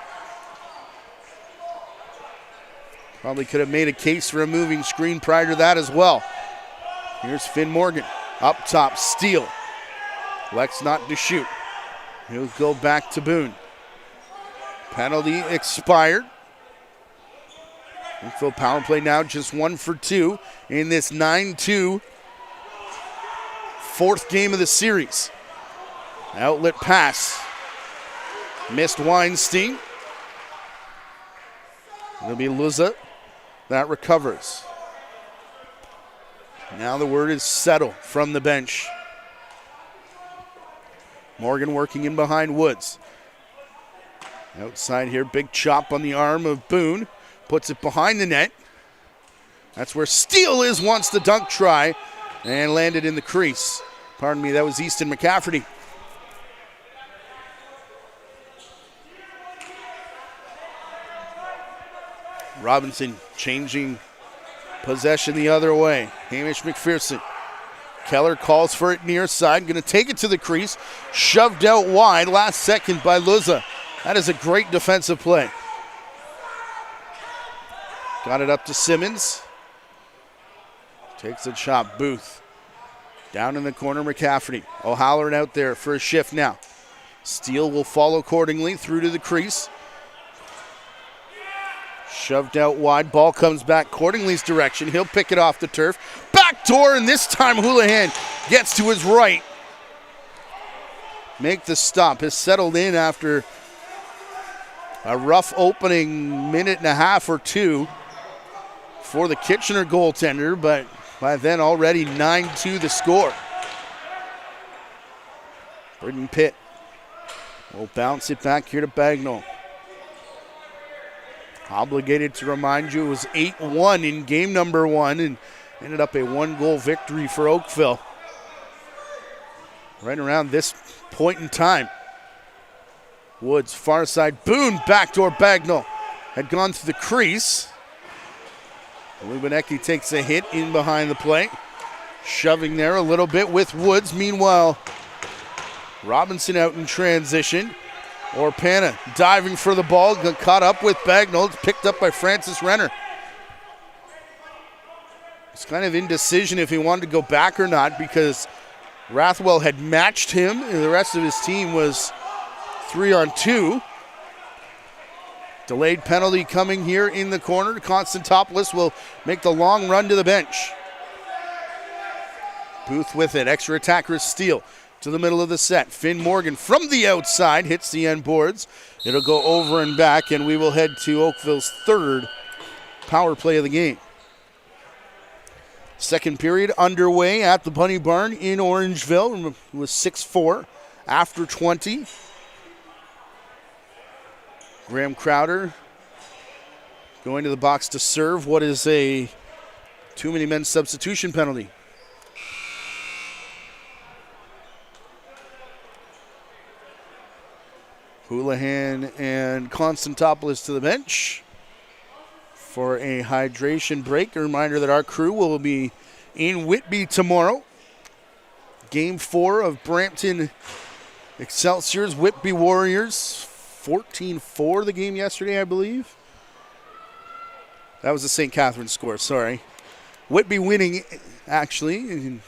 Probably could have made a case for a moving screen prior to that as well. Here's Finn Morgan. Up top, steal. Lex not to shoot. He'll go back to Boone. Penalty expired. Oakville power play now just 1 for 2 in this 9-2 fourth game of the series. Outlet pass. Missed Weinstein. It'll be Luza that recovers. Now the word is settle from the bench. Morgan working in behind Woods. Outside here, big chop on the arm of Boone. Puts it behind the net. That's where Steele is, wants the dunk try, and landed in the crease. Pardon me, that was Easton McCafferty. Robinson changing possession the other way. Hamish McPherson. Keller calls for it near side. Going to take it to the crease. Shoved out wide last second by Luza. That is a great defensive play. Got it up to Simmons. Takes a shot. Booth. Down in the corner, McCafferty. O'Halloran out there for a shift now. Steele will follow accordingly through to the crease. Shoved out wide. Ball comes back Cordingley's direction. He'll pick it off the turf. Backdoor, and this time Houlihan gets to his right. Make the stop. Has settled in after a rough opening minute and a half or two for the Kitchener goaltender, but by then already 9-2 the score. Britton Pitt will bounce it back here to Bagnall. Obligated to remind you it was 8-1 in game number 1 and ended up a 1-goal victory for Oakville. Right around this point in time. Woods, far side, Boone, backdoor Bagnall. Had gone to the crease. Lubinecki takes a hit in behind the plate. Shoving there a little bit with Woods. Meanwhile, Robinson out in transition. Orpana diving for the ball, got caught up with Bagnall. It's picked up by Francis Renner. It's kind of indecision if he wanted to go back or not because Rathwell had matched him and the rest of his team was 3-on-2. Delayed penalty coming here in the corner. Constantopoulos will make the long run to the bench. Booth with it. Extra attacker Steele to the middle of the set. Finn Morgan from the outside hits the end boards. It'll go over and back, and we will head to Oakville's third power play of the game. Second period underway at the Bunny Barn in Orangeville. It was 6-4 after 20. Graham Crowder going to the box to serve what is a too many men substitution penalty. Houlihan and Constantopoulos to the bench for a hydration break. A reminder that our crew will be in Whitby tomorrow Game 4 of Brampton Excelsior's Whitby Warriors. 14-4 the game yesterday, I believe. That was the St. Catharines score, sorry. Whitby winning, actually,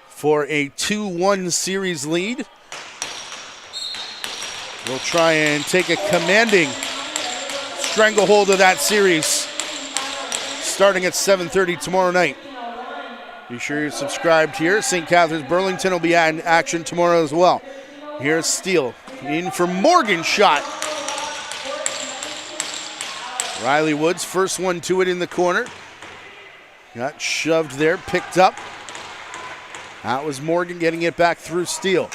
for a 2-1 series lead. We'll try and take a commanding stranglehold of that series starting at 7:30 tomorrow night. Be sure you're subscribed here. St. Catharines Burlington will be in action tomorrow as well. Here's Steele in for Morgan shot. Riley Woods, first one to it in the corner. Got shoved there, picked up. That was Morgan getting it back through Steele.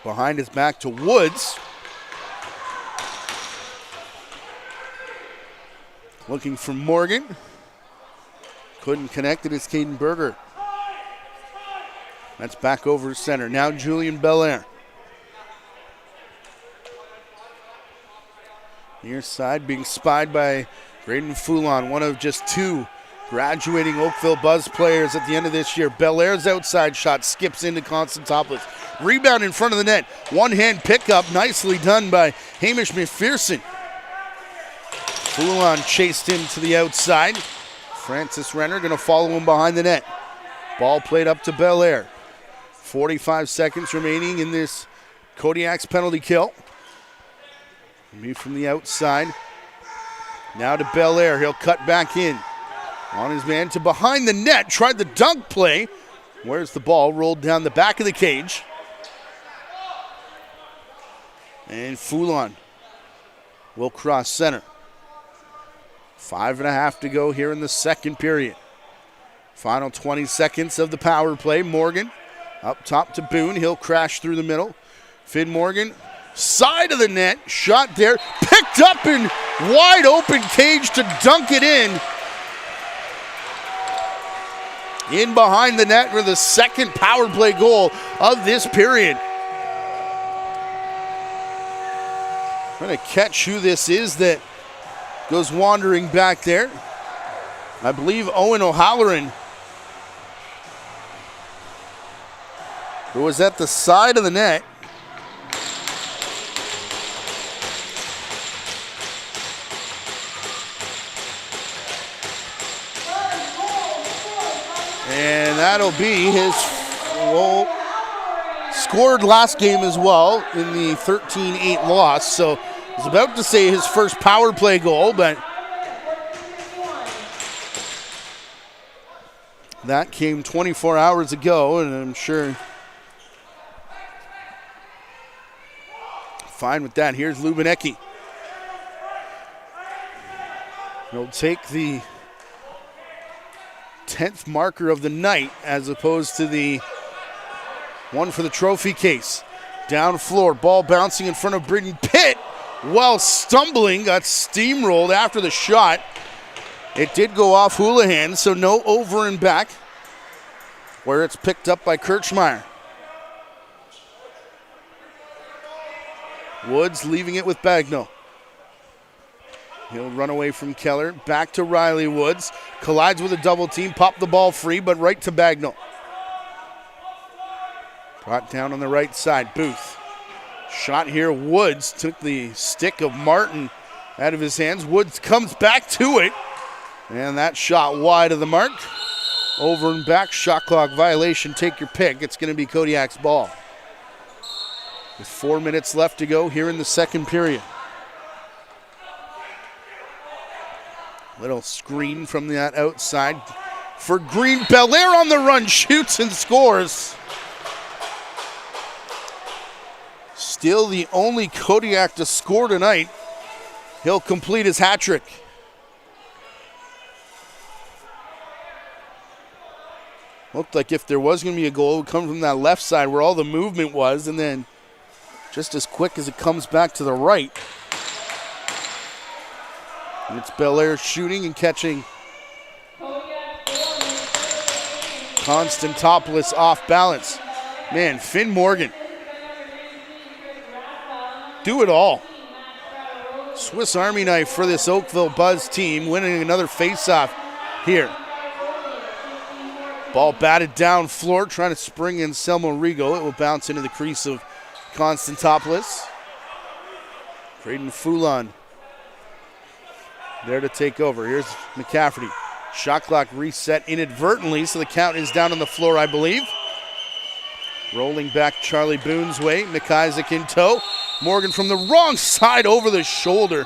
Behind his back to Woods. Looking for Morgan. Couldn't connect it. It's Caden Berger. That's back over center. Now Julian Belair. Near side being spied by Graydon Foulon, one of just two graduating Oakville Buzz players at the end of this year. Belair's outside shot skips into Constantopoulos. Rebound in front of the net. One-hand pickup, nicely done by Hamish McPherson. Foulon chased him to the outside. Francis Renner going to follow him behind the net. Ball played up to Belair. 45 seconds remaining in this Kodiaks penalty kill. Me from the outside. Now to Belair. He'll cut back in. On his man to behind the net. Tried the dunk play. Where's the ball? Rolled down the back of the cage. And Foulon will cross center. 5.5 to go here in the second period. Final 20 seconds of the power play. Morgan up top to Boone. He'll crash through the middle. Finn Morgan, side of the net. Shot there. Picked up in wide open cage to dunk it in. In behind the net for the second power play goal of this period. Trying to catch who this is that goes wandering back there. I believe Owen O'Halloran, who was at the side of the net. And that'll be his, well, scored last game as well in the 13-8 loss. So I was about to say his first power play goal, but that came 24 hours ago, and I'm sure fine with that. Here's Lubinecki. He'll take the 10th marker of the night as opposed to the one for the trophy case. Down floor, ball bouncing in front of Britton Pitt while stumbling, got steamrolled after the shot. It did go off Houlihan, so no over and back, where it's picked up by Kirchmeier. Woods leaving it with Bagnall. He'll run away from Keller. Back to Riley Woods. Collides with a double team. Popped the ball free, but right to Bagnall. Brought down on the right side. Booth. Shot here. Woods took the stick of Martin out of his hands. Woods comes back to it. And that shot wide of the mark. Over and back. Shot clock violation. Take your pick. It's going to be Kodiak's ball. With 4 minutes left to go here in the second period. Little screen from that outside for Green. Belair on the run, shoots and scores. Still the only Kodiak to score tonight. He'll complete his hat trick. Looked like if there was going to be a goal, it would come from that left side where all the movement was, and then just as quick as it comes back to the right. And it's Belair shooting and catching Constantopoulos off balance. Man, Finn Morgan. Do it all. Swiss Army knife for this Oakville Buzz team, winning another faceoff here. Ball batted down floor, trying to spring in Selma Rigo. It will bounce into the crease of Constantopoulos. Braden Foulon there to take over. Here's McCafferty. Shot clock reset inadvertently, so the count is down on the floor, I believe. Rolling back Charlie Boone's way. McIsaac in tow. Morgan from the wrong side over the shoulder.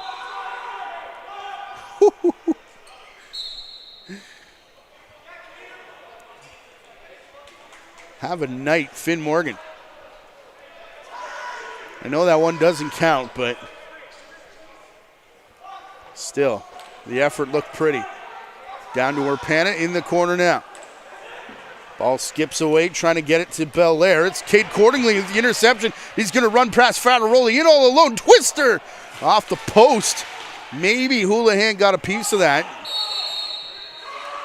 Have a night, Finn Morgan. I know that one doesn't count, but still, the effort looked pretty. Down to Urpana in the corner now. Ball skips away, trying to get it to Belair. It's Cade Cordingley with the interception. He's going to run past Frateroli in all alone. Twister off the post. Maybe Houlihan got a piece of that.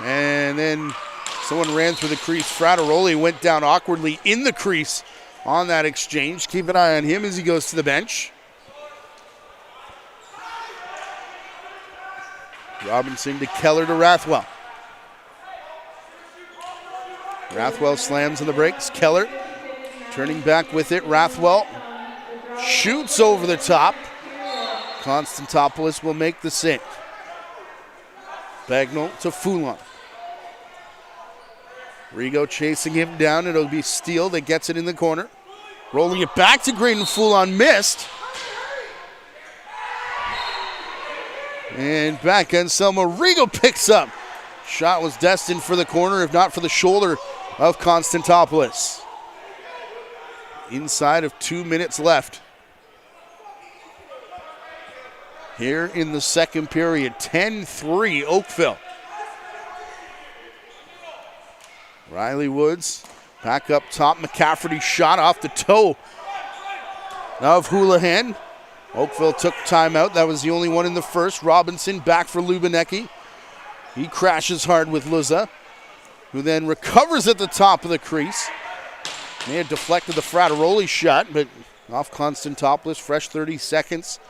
And then someone ran through the crease. Frateroli went down awkwardly in the crease on that exchange. Keep an eye on him as he goes to the bench. Robinson to Keller to Rathwell. Rathwell slams on the brakes. Keller turning back with it. Rathwell shoots over the top. Constantopoulos will make the sink. Bagnall to Foulon. Rigo chasing him down. It'll be Steele that gets it in the corner. Rolling it back to Graydon Foulon. Missed. And back on Selma. Rigo picks up. Shot was destined for the corner, if not for the shoulder of Constantopoulos. Inside of 2 minutes left. Here in the second period, 10-3 Oakville. Riley Woods back up top. McCafferty shot off the toe of Houlihan. Oakville took timeout. That was the only one in the first. Robinson back for Lubinecki. He crashes hard with Luza, who then recovers at the top of the crease. May have deflected the Frateroli shot, but off Constantopoulos. Fresh 30 seconds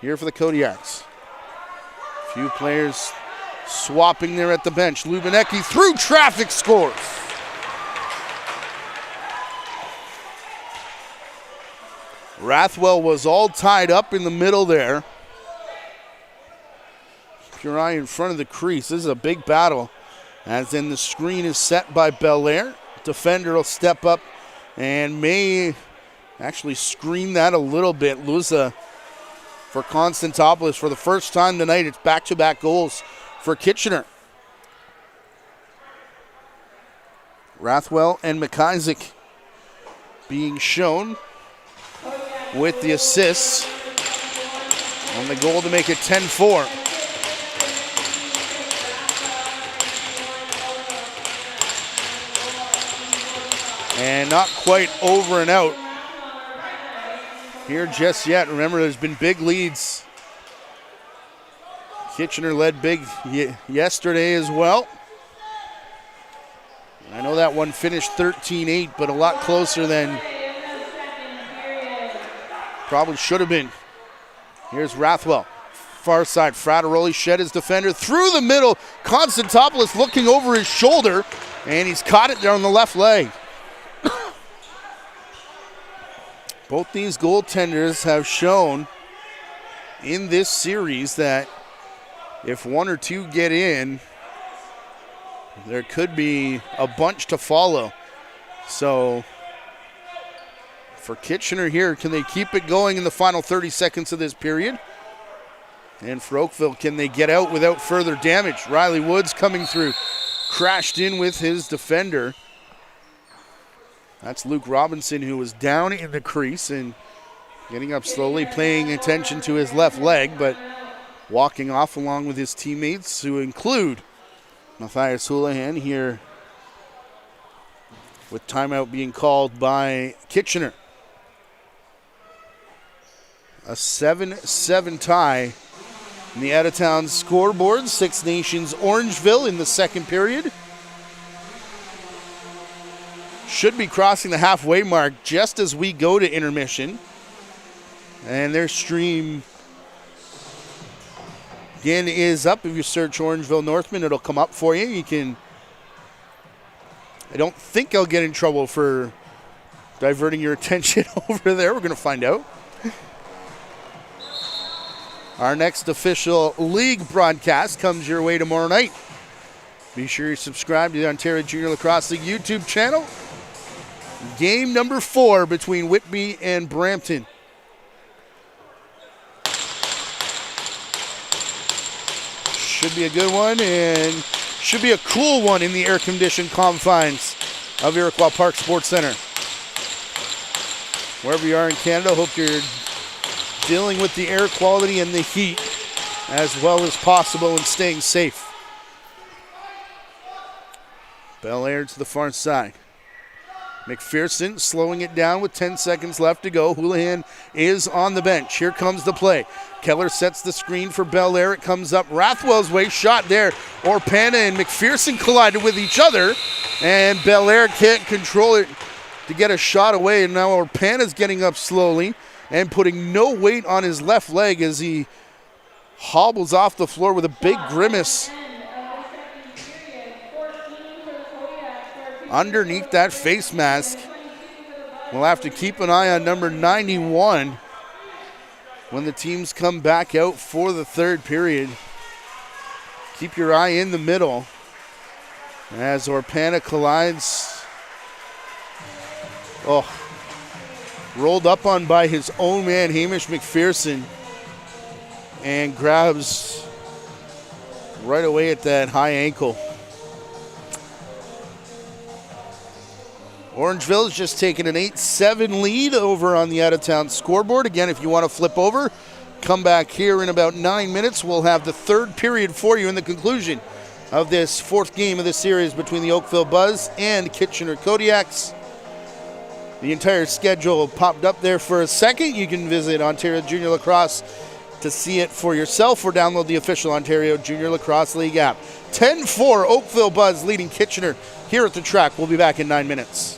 here for the Kodiaks. Few players swapping there at the bench. Lubinecki through traffic scores. Rathwell was all tied up in the middle there. Keep your eye in front of the crease. This is a big battle. As then the screen is set by Belair. Defender will step up and may actually screen that a little bit. Luza for Constantopoulos. For the first time tonight, it's back-to-back goals for Kitchener. Rathwell and McIsaac being shown with the assists on the goal to make it 10-4. And not quite over and out here just yet. Remember, there's been big leads. Kitchener led big yesterday as well. I know that one finished 13-8, but a lot closer than probably should have been. Here's Rathwell. Far side. Frateroli shed his defender through the middle. Constantopoulos looking over his shoulder, and he's caught it there on the left leg. Both these goaltenders have shown in this series that if one or two get in, there could be a bunch to follow. So for Kitchener here, can they keep it going in the final 30 seconds of this period? And for Oakville, can they get out without further damage? Riley Woods coming through, crashed in with his defender. That's Luke Robinson, who was down in the crease and getting up slowly, paying attention to his left leg, but walking off along with his teammates, who include Matthias Houlihan here, with timeout being called by Kitchener. A 7-7 tie in the out-of-town scoreboard. Six Nations Orangeville in the second period. Should be crossing the halfway mark just as we go to intermission. And their stream again is up. If you search Orangeville Northman, it'll come up for you. You can I don't think I'll get in trouble for diverting your attention over there. We're going to find out. Our next official league broadcast comes your way tomorrow night. Be sure you subscribe to the Ontario Junior Lacrosse League YouTube channel. Game number 4 between Whitby and Brampton. Should be a good one, and should be a cool one in the air-conditioned confines of Iroquois Park Sports Center. Wherever you are in Canada, hope you're dealing with the air quality and the heat as well as possible and staying safe. Bel Air to the far side. McPherson slowing it down with 10 seconds left to go. Houlihan is on the bench. Here comes the play. Keller sets the screen for Bel Air. It comes up Rathwell's way. Shot there. Orpana and McPherson collided with each other, and Bel Air can't control it to get a shot away. And now Orpana's getting up slowly and putting no weight on his left leg as he hobbles off the floor with a big grimace. Underneath that face mask, we'll have to keep an eye on number 91 when the teams come back out for the third period. Keep your eye in the middle as Orpana collides. Oh, rolled up on by his own man, Hamish McPherson, and grabs right away at that high ankle. Orangeville has just taken an 8-7 lead over on the out-of-town scoreboard. Again, if you want to flip over, come back here in about 9 minutes. We'll have the third period for you in the conclusion of this 4th game of the series between the Oakville Buzz and Kitchener Kodiaks. The entire schedule popped up there for a second. You can visit Ontario Junior Lacrosse to see it for yourself or download the official Ontario Junior Lacrosse League app. 10-4 Oakville Buzz leading Kitchener here at the track. We'll be back in 9 minutes.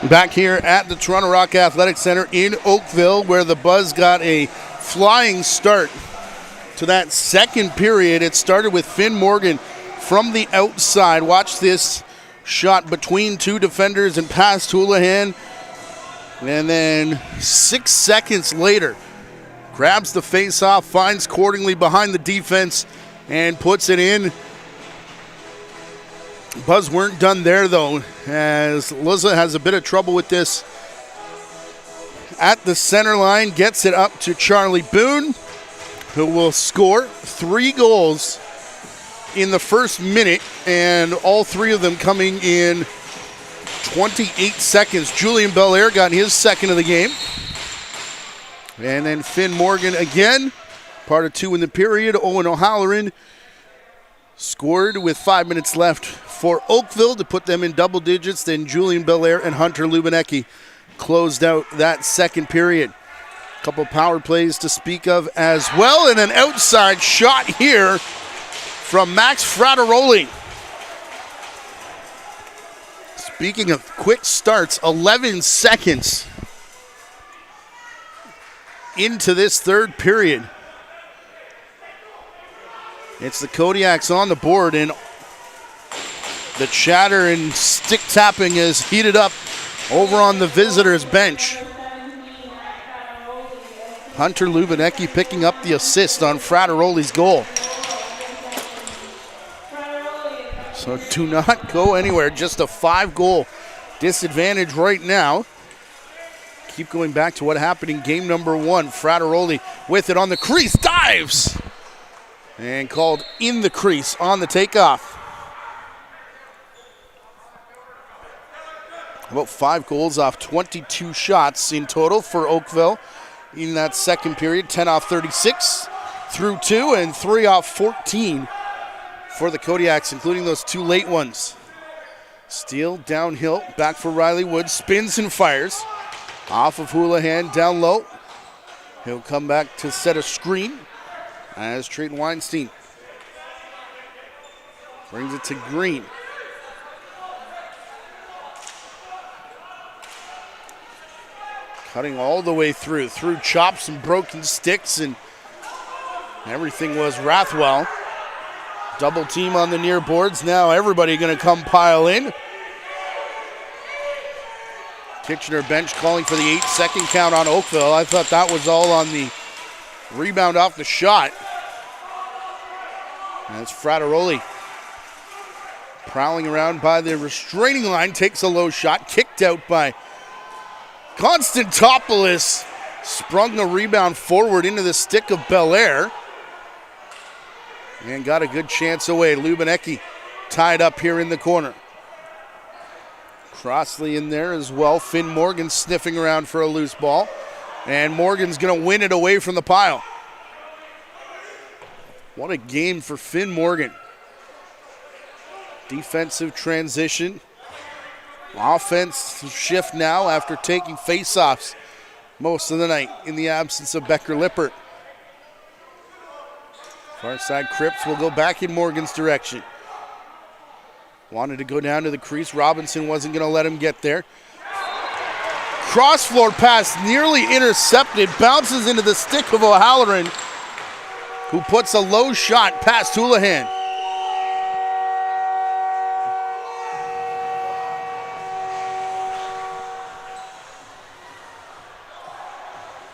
Back here at the Toronto Rock Athletic Center in Oakville, where the Buzz got a flying start to that second period. It started with Finn Morgan from the outside. Watch this shot between two defenders and past Houlihan. And then 6 seconds later, grabs the face-off, finds Cordingley behind the defense, and puts it in. Buzz weren't done there, though, as Liza has a bit of trouble with this. At the center line, gets it up to Charlie Boone, who will score 3 goals in the first minute, and all 3 of them coming in 28 seconds. Julian Belair got his second of the game. And then Finn Morgan again, part of 2 in the period. Owen O'Halloran scored with 5 minutes left for Oakville to put them in double digits. Then Julian Belair and Hunter Lubinecki closed out that second period. A couple power plays to speak of as well, and an outside shot here from Max Frateroli. Speaking of quick starts, 11 seconds into this third period. It's the Kodiaks on the board, and the chatter and stick tapping is heated up over on the visitors' bench. Hunter Lubinecki picking up the assist on Frateroli's goal. So do not go anywhere. Just a 5-goal disadvantage right now. Keep going back to what happened in game number 1. Frateroli with it on the crease, dives! And called in the crease on the takeoff. About 5 goals off 22 shots in total for Oakville in that second period. 10 off 36 through 2, and 3 off 14 for the Kodiaks, including those 2 late ones. Steele downhill, back for Riley Wood, spins and fires. Off of Houlihan, down low. He'll come back to set a screen as Trayton Weinstein brings it to Green. Cutting all the way through chops and broken sticks, and everything was Rathwell. Double team on the near boards. Now everybody going to come pile in. Kitchener bench calling for the 8-second count on Oakville. I thought that was all on the rebound off the shot. That's Frateroli prowling around by the restraining line. Takes a low shot. Kicked out by Konstantopoulos. Sprung the rebound forward into the stick of Belair. And got a good chance away. Lubinecki tied up here in the corner. Crossley in there as well. Finn Morgan sniffing around for a loose ball. And Morgan's going to win it away from the pile. What a game for Finn Morgan. Defensive transition. Offense shift now after taking face-offs most of the night in the absence of Becker Lippert. Far side Cripps will go back in Morgan's direction. Wanted to go down to the crease. Robinson wasn't going to let him get there. Cross floor pass nearly intercepted. Bounces into the stick of O'Halloran, who puts a low shot past Houlihan.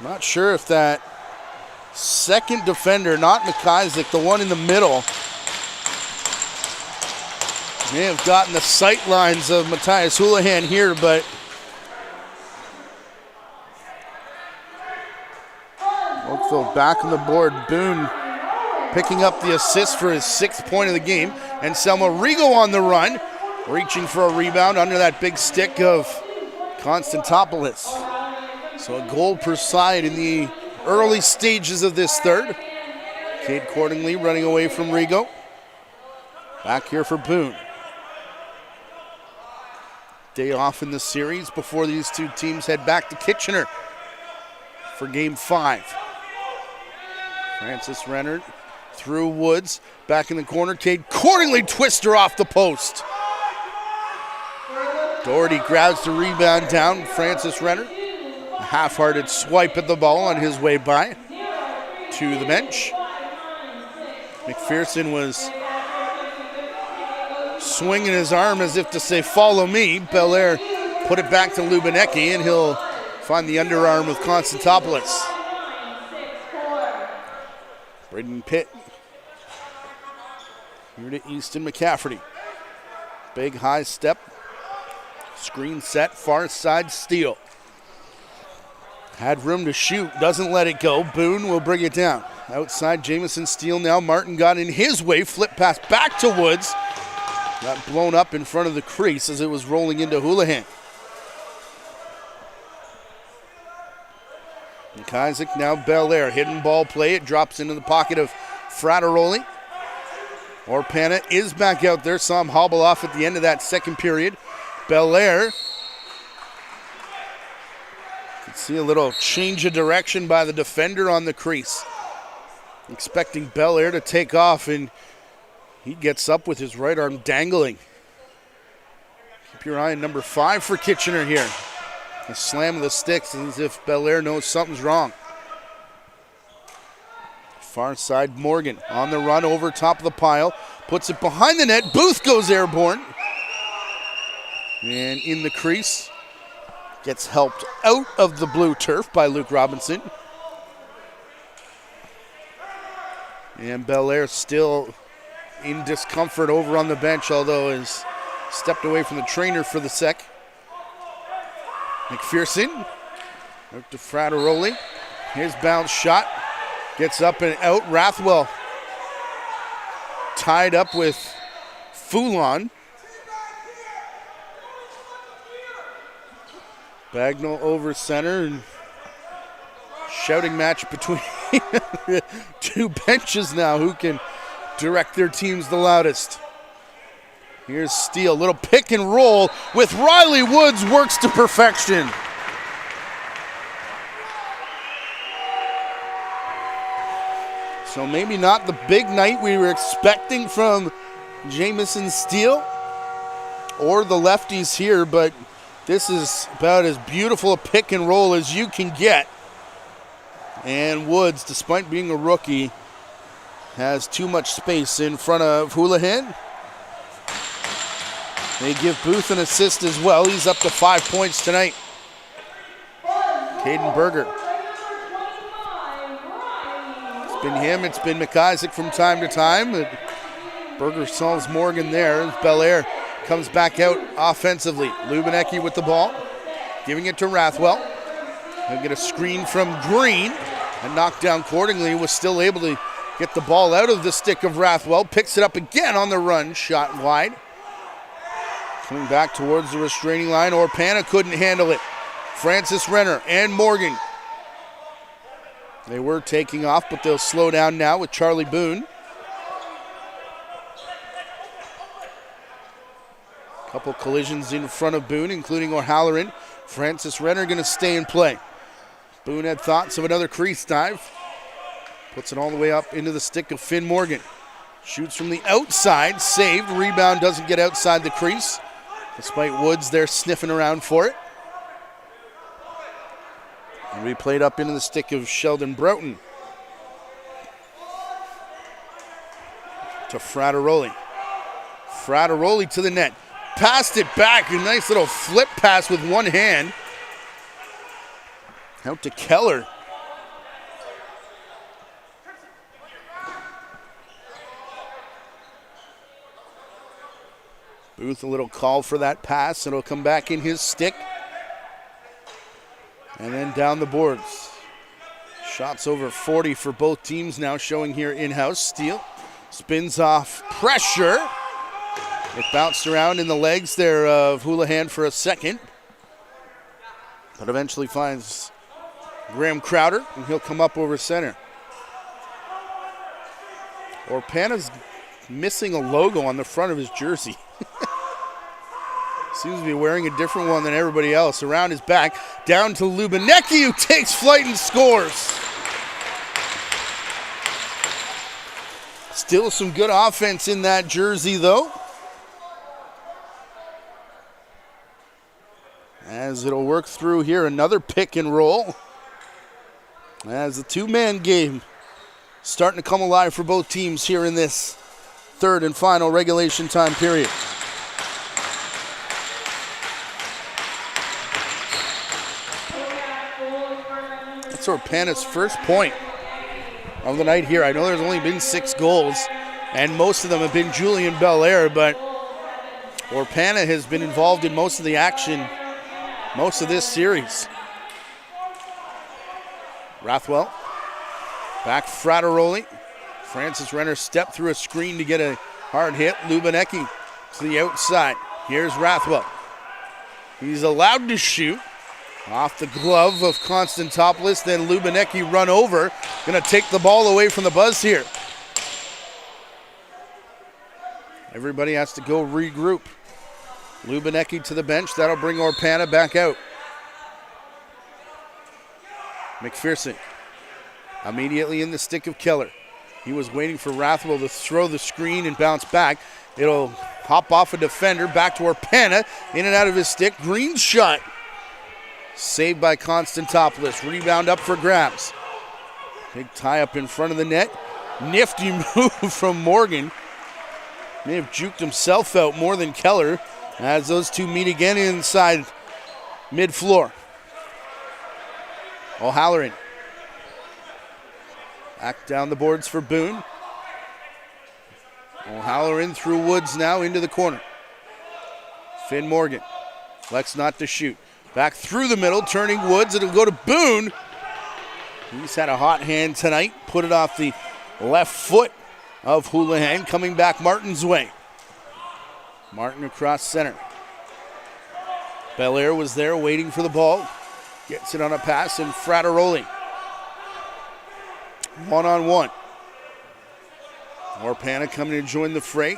Not sure if that second defender, not McIsaac, the one in the middle, may have gotten the sight lines of Matthias Houlihan here, but Oakville back on the board. Boone picking up the assist for his 6th point of the game. And Selma Rigo on the run, reaching for a rebound under that big stick of Konstantopoulos. So a goal per side in the early stages of this third. Cade Cordingley running away from Rigo. Back here for Boone. Day off in the series before these two teams head back to Kitchener for game 5. Francis Rennert through Woods, back in the corner. Cade Cordingley twister off the post. Doherty grabs the rebound down. Francis Renner. A half-hearted swipe at the ball on his way by to the bench. McPherson was swinging his arm as if to say, follow me. Belair put it back to Lubinecki, and he'll find the underarm with Konstantopoulos. Braden Pitt here to Easton McCafferty. Big high step. Screen set, far side steal. Had room to shoot, doesn't let it go. Boone will bring it down. Outside, Jamison Steele now. Martin got in his way. Flip pass back to Woods. Got blown up in front of the crease as it was rolling into Houlihan. McIsaac now Belair. Hidden ball play. It drops into the pocket of Frateroli. Orpana is back out there. Saw him hobble off at the end of that second period. Belair. Could see a little change of direction by the defender on the crease. Expecting Belair to take off, and he gets up with his right arm dangling. Keep your eye on number 5 for Kitchener here. A slam of the sticks as if Belair knows something's wrong. Far side, Morgan on the run over top of the pile. Puts it behind the net. Booth goes airborne. And in the crease. Gets helped out of the blue turf by Luke Robinson. And Belair still in discomfort over on the bench, although has stepped away from the trainer for the sec. McPherson out to Frateroli. His bounce shot gets up and out. Rathwell tied up with Foulon. Bagnall over center, and shouting match between two benches now. Who can direct their teams the loudest? Here's Steele, little pick and roll with Riley Woods, works to perfection. So maybe not the big night we were expecting from Jamison Steele or the lefties here, but this is about as beautiful a pick and roll as you can get. And Woods, despite being a rookie, has too much space in front of Houlihan. They give Booth an assist as well. He's up to 5 points tonight. Caden Berger. It's been him, it's been McIsaac from time to time. Berger solves Morgan there as Belair comes back out offensively. Lubinecki with the ball, giving it to Rathwell. He'll get a screen from Green, and knocked down accordingly. Was still able to get the ball out of the stick of Rathwell. Picks it up again on the run, shot wide. Coming back towards the restraining line. Orpana couldn't handle it. Francis Renner and Morgan. They were taking off, but they'll slow down now with Charlie Boone. Couple collisions in front of Boone, including O'Halloran. Francis Renner going to stay and play. Boone had thoughts of another crease dive. Puts it all the way up into the stick of Finn Morgan. Shoots from the outside, saved. Rebound doesn't get outside the crease, despite Woods there sniffing around for it. And we played up into the stick of Sheldon Broughton. To Frateroli. Frateroli to the net. Passed it back. A nice little flip pass with one hand. Out to Keller. Booth a little call for that pass. It'll come back in his stick. And then down the boards. Shots over 40 for both teams now showing here in-house. Steele spins off pressure. It bounced around in the legs there of Houlihan for a second. But eventually finds Graham Crowder, and he'll come up over center. Orpana's missing a logo on the front of his jersey. Seems to be wearing a different one than everybody else. Around his back, down to Lubinecki, who takes flight and scores. Still some good offense in that jersey, though. as it'll work through here. Another pick and roll as the two-man game starting to come alive for both teams here in this third and final regulation time period. That's Orpana's first point of the night here. I know there's only been 6 goals, and most of them have been Julian Belair, but Orpana has been involved in most of the action, most of this series. Rathwell, back Frateroli. Francis Renner stepped through a screen to get a hard hit. Lubinecki to the outside. Here's Rathwell. He's allowed to shoot. Off the glove of Konstantopoulos, then Lubinecki run over. Gonna take the ball away from the buzz here. Everybody has to go regroup. Lubinecki to the bench. That'll bring Orpana back out. McPherson immediately in the stick of Keller. He was waiting for Rathwell to throw the screen and bounce back. It'll hop off a defender, back to Orpana, in and out of his stick. Green shot. Saved by Konstantopoulos. Rebound up for grabs. Big tie up in front of the net. Nifty move from Morgan. May have juked himself out more than Keller as those two meet again inside mid-floor. O'Halloran. Back down the boards for Boone. O'Halloran through Woods now into the corner. Finn Morgan. Elects not to shoot. Back through the middle, turning Woods. It'll go to Boone. He's had a hot hand tonight. Put it off the left foot of Houlihan. Coming back Martin's way. Martin across center. Belair was there waiting for the ball. Gets it on a pass, and Frateroli. One-on-one. Orpana coming to join the fray.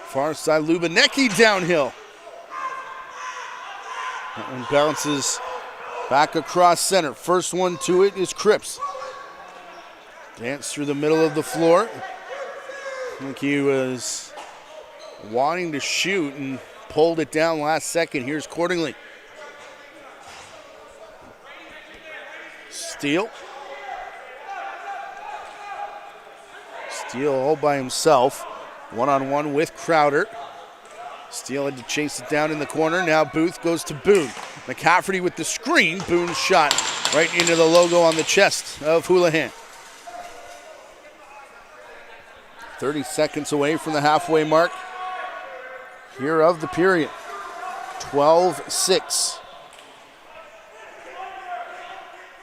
Far side, Lubinecki downhill. That one bounces back across center. First one to it is Cripps. Dance through the middle of the floor. I think he was wanting to shoot and pulled it down last second. Here's Cordingley. Steele. Steele all by himself. One-on-one with Crowder. Steele had to chase it down in the corner. Now Booth goes to Boone. McCafferty with the screen. Boone's shot right into the logo on the chest of Houlihan. 30 seconds away from the halfway mark here of the period. 12-6.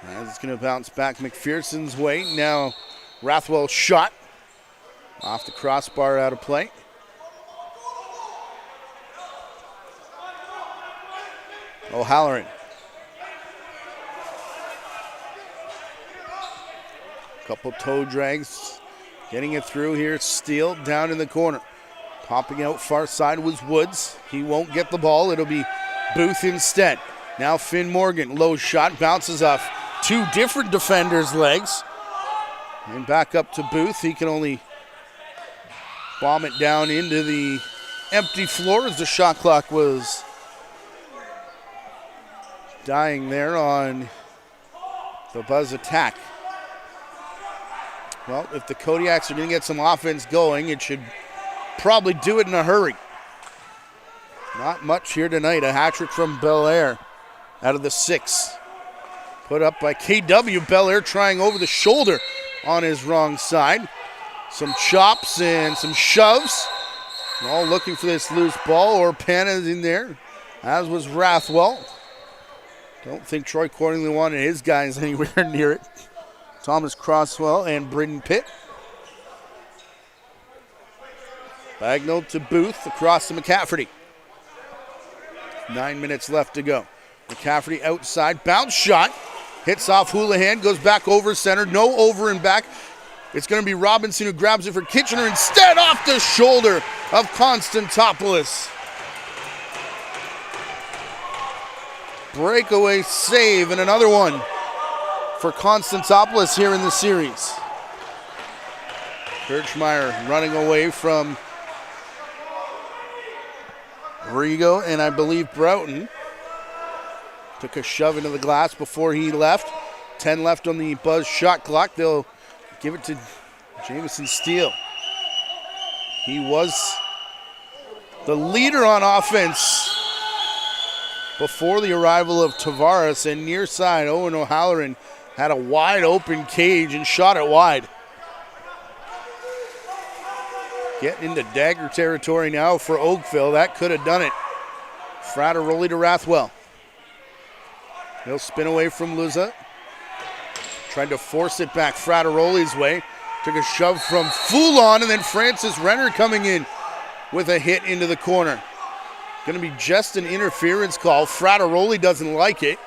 As it's going to bounce back McPherson's way. Now Rathwell's shot. Off the crossbar, out of play. O'Halloran. Couple toe drags. Getting it through here. Steele down in the corner. Popping out far side was Woods. He won't get the ball. It'll be Booth instead. Now Finn Morgan. Low shot. Bounces off two different defenders' legs. And back up to Booth. He can only bomb it down into the empty floor as the shot clock was dying there on the buzz attack. Well, if the Kodiaks are going to get some offense going, it should probably do it in a hurry. Not much here tonight. A hat trick from Belair out of the 6. Put up by KW. Belair trying over the shoulder on his wrong side. Some chops and some shoves. All looking for this loose ball. Orpana's in there, as was Rathwell. Don't think Troy Cordingley wanted his guys anywhere near it. Thomas Crosswell and Britton Pitt. Bagnall to Booth, across to McCafferty. 9 minutes left to go. McCafferty outside, bounce shot. Hits off Houlihan, goes back over center. No over and back. It's going to be Robinson who grabs it for Kitchener instead, off the shoulder of Konstantopoulos. Breakaway save and another one for Konstantopoulos here in the series. Kirchmeier running away from Rigo and I believe Broughton. Took a shove into the glass before he left. 10 left on the Buzz shot clock. They'll give it to Jamison Steele. He was the leader on offense before the arrival of Tavares, and near side, Owen O'Halloran had a wide open cage and shot it wide. Getting into dagger territory now for Oakville. That could have done it. Frattaroli to Rathwell. He'll spin away from Luza. Tried to force it back Frattaroli's way. Took a shove from Foulon, and then Francis Renner coming in with a hit into the corner. Going to be just an interference call. Frattaroli doesn't like it.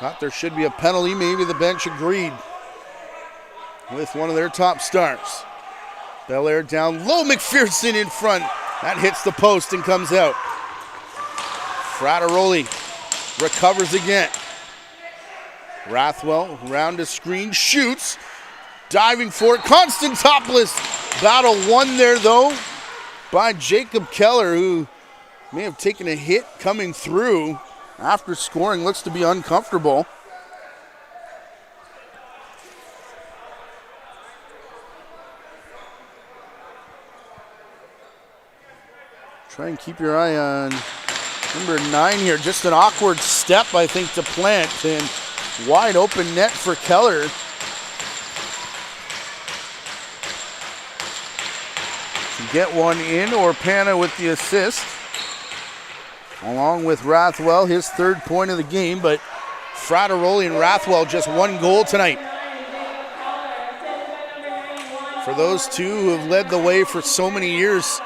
Thought there should be a penalty. Maybe the bench agreed with one of their top stars. Belair down low. McPherson in front. That hits the post and comes out. Frattaroli recovers again. Rathwell round a screen, shoots. Diving for it. Constantopoulos battle won there though by Jacob Keller, who may have taken a hit coming through after scoring. Looks to be uncomfortable. Try and keep your eye on number 9 here. Just an awkward step, I think, to plant, and wide open net for Keller. To get one in, Orpana with the assist, along with Rathwell, his 3rd point of the game, but Frattaroli and Rathwell just 1 goal tonight. For those two who have led the way for so many years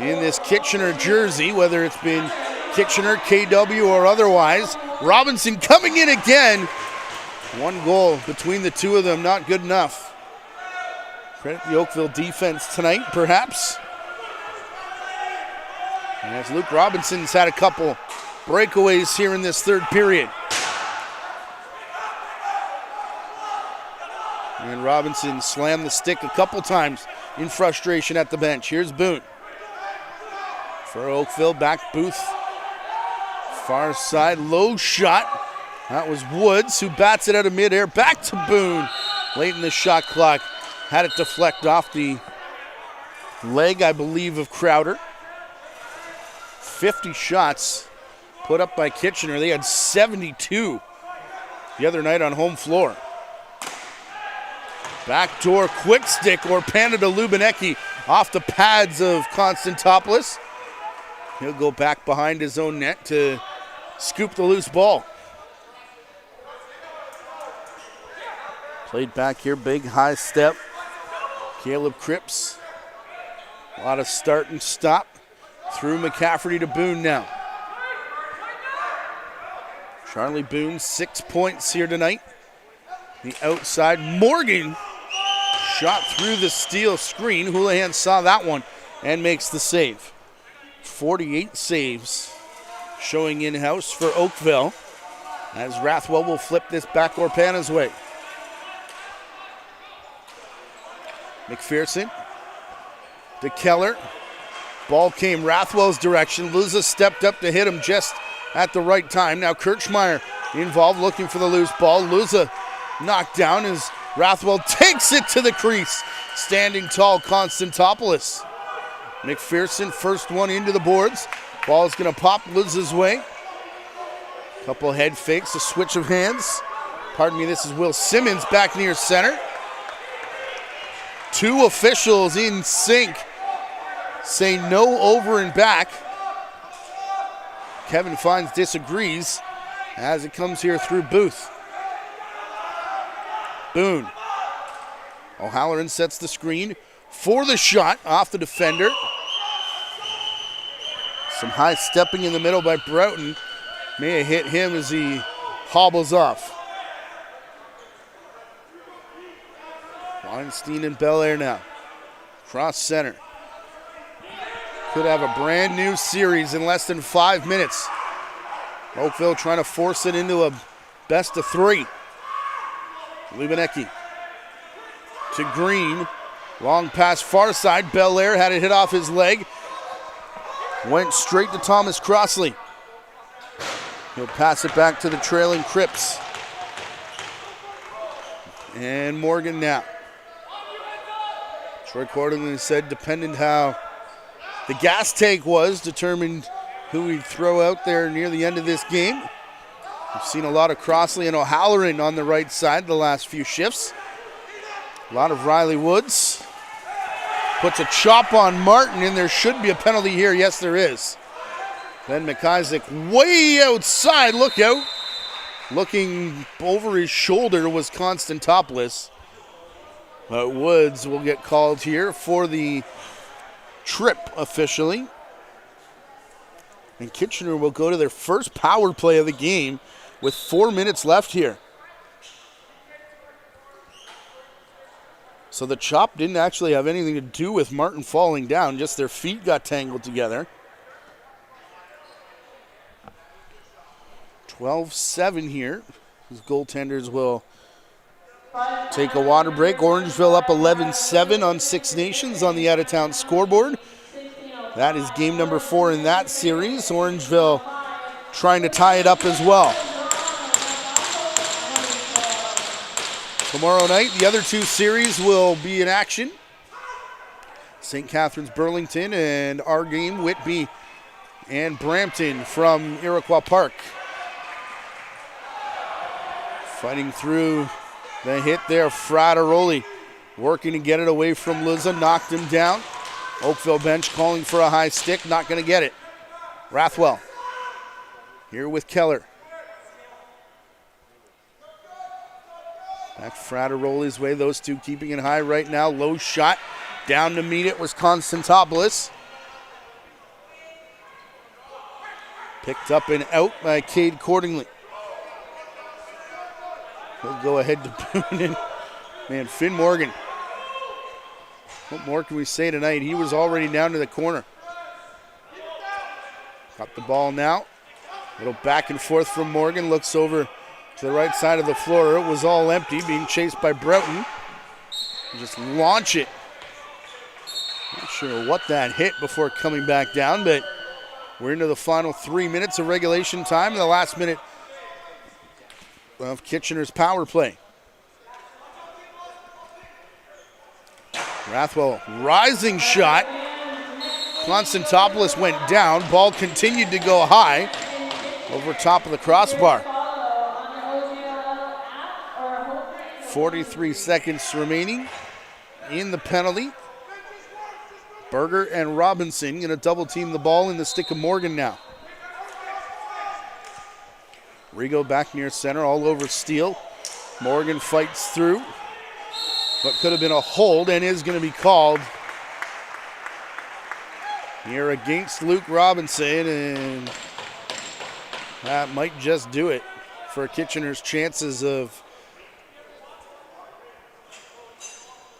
in this Kitchener jersey, whether it's been Kitchener, KW, or otherwise. Robinson coming in again. 1 goal between the two of them, not good enough. Credit the Oakville defense tonight, perhaps. And as Luke Robinson's had a couple breakaways here in this 3rd period. And Robinson slammed the stick a couple times in frustration at the bench. Here's Boone. For Oakville, back Booth. Far side, low shot. That was Woods, who bats it out of midair. Back to Boone. Late in the shot clock. Had it deflect off the leg, I believe, of Crowder. 50 shots put up by Kitchener. They had 72 the other night on home floor. Backdoor quick stick, Orpana to Lubinecki off the pads of Constantopoulos. He'll go back behind his own net to scoop the loose ball. Played back here, big high step. Caleb Cripps. A lot of start and stop. Through McCafferty to Boone now. Charlie Boone, 6 points here tonight. The outside, Morgan shot through the steel screen. Houlihan saw that one and makes the save. 48 saves showing in-house for Oakville, as Rathwell will flip this back Orpana's way. McPherson to Keller. Ball came Rathwell's direction. Luza stepped up to hit him just at the right time. Now Kirchmeier involved, looking for the loose ball. Luza knocked down as Rathwell takes it to the crease. Standing tall, Constantopoulos. McPherson, first one into the boards. Ball's going to pop Luza's way. Couple head fakes, a switch of hands. Pardon me, this is Will Simmons back near center. 2 officials in sync say no over and back. Kevin Fines disagrees as it comes here through Booth. Boone. O'Halloran sets the screen for the shot off the defender. Some high stepping in the middle by Broughton. May have hit him as he hobbles off. Weinstein and Belair now. Cross center. Could have a brand new series in less than 5 minutes. Oakville trying to force it into a best of 3. Lubinecki to Green. Long pass far side. Belair had it hit off his leg. Went straight to Thomas Crossley. He'll pass it back to the trailing Cripps. And Morgan now. Troy Cordington said depending how the gas tank was, determined who he'd throw out there near the end of this game. We've seen a lot of Crossley and O'Halloran on the right side the last few shifts. A lot of Riley Woods. Puts a chop on Martin, and there should be a penalty here. Yes, there is. Then McIsaac way outside. Look out. Looking over his shoulder was Constantopoulos. But Woods will get called here for the trip officially. And Kitchener will go to their first power play of the game with 4 minutes left here. So the chop didn't actually have anything to do with Martin falling down, just their feet got tangled together. 12-7 here. These goaltenders will take a water break. Orangeville up 11-7 on Six Nations on the out-of-town scoreboard. That is game number 4 in that series. Orangeville trying to tie it up as well. Tomorrow night, the other 2 series will be in action. St. Catharines, Burlington, and our game, Whitby and Brampton from Iroquois Park. Fighting through the hit there, Frateroli working to get it away from Liza, knocked him down. Oakville bench calling for a high stick, not going to get it. Rathwell here with Keller. Back Frateroli's way, those two keeping it high right now. Low shot, down to meet it was Constantopoulos. Picked up and out by Cade Cordingly. He'll go ahead to Boonen. Man, Finn Morgan. What more can we say tonight? He was already down to the corner. Got the ball now. Little back and forth from Morgan. Looks over to the right side of the floor. It was all empty, being chased by Broughton. Just launch it. Not sure what that hit before coming back down, but we're into the final 3 minutes of regulation time, and the last minute of Kitchener's power play. Rathwell, rising shot. Constantopoulos went down. Ball continued to go high over top of the crossbar. 43 seconds remaining in the penalty. Berger and Robinson going to double team the ball in the stick of Morgan now. Rigo back near center, all over Steele. Morgan fights through. What could have been a hold and is going to be called here against Luke Robinson, and that might just do it for Kitchener's chances of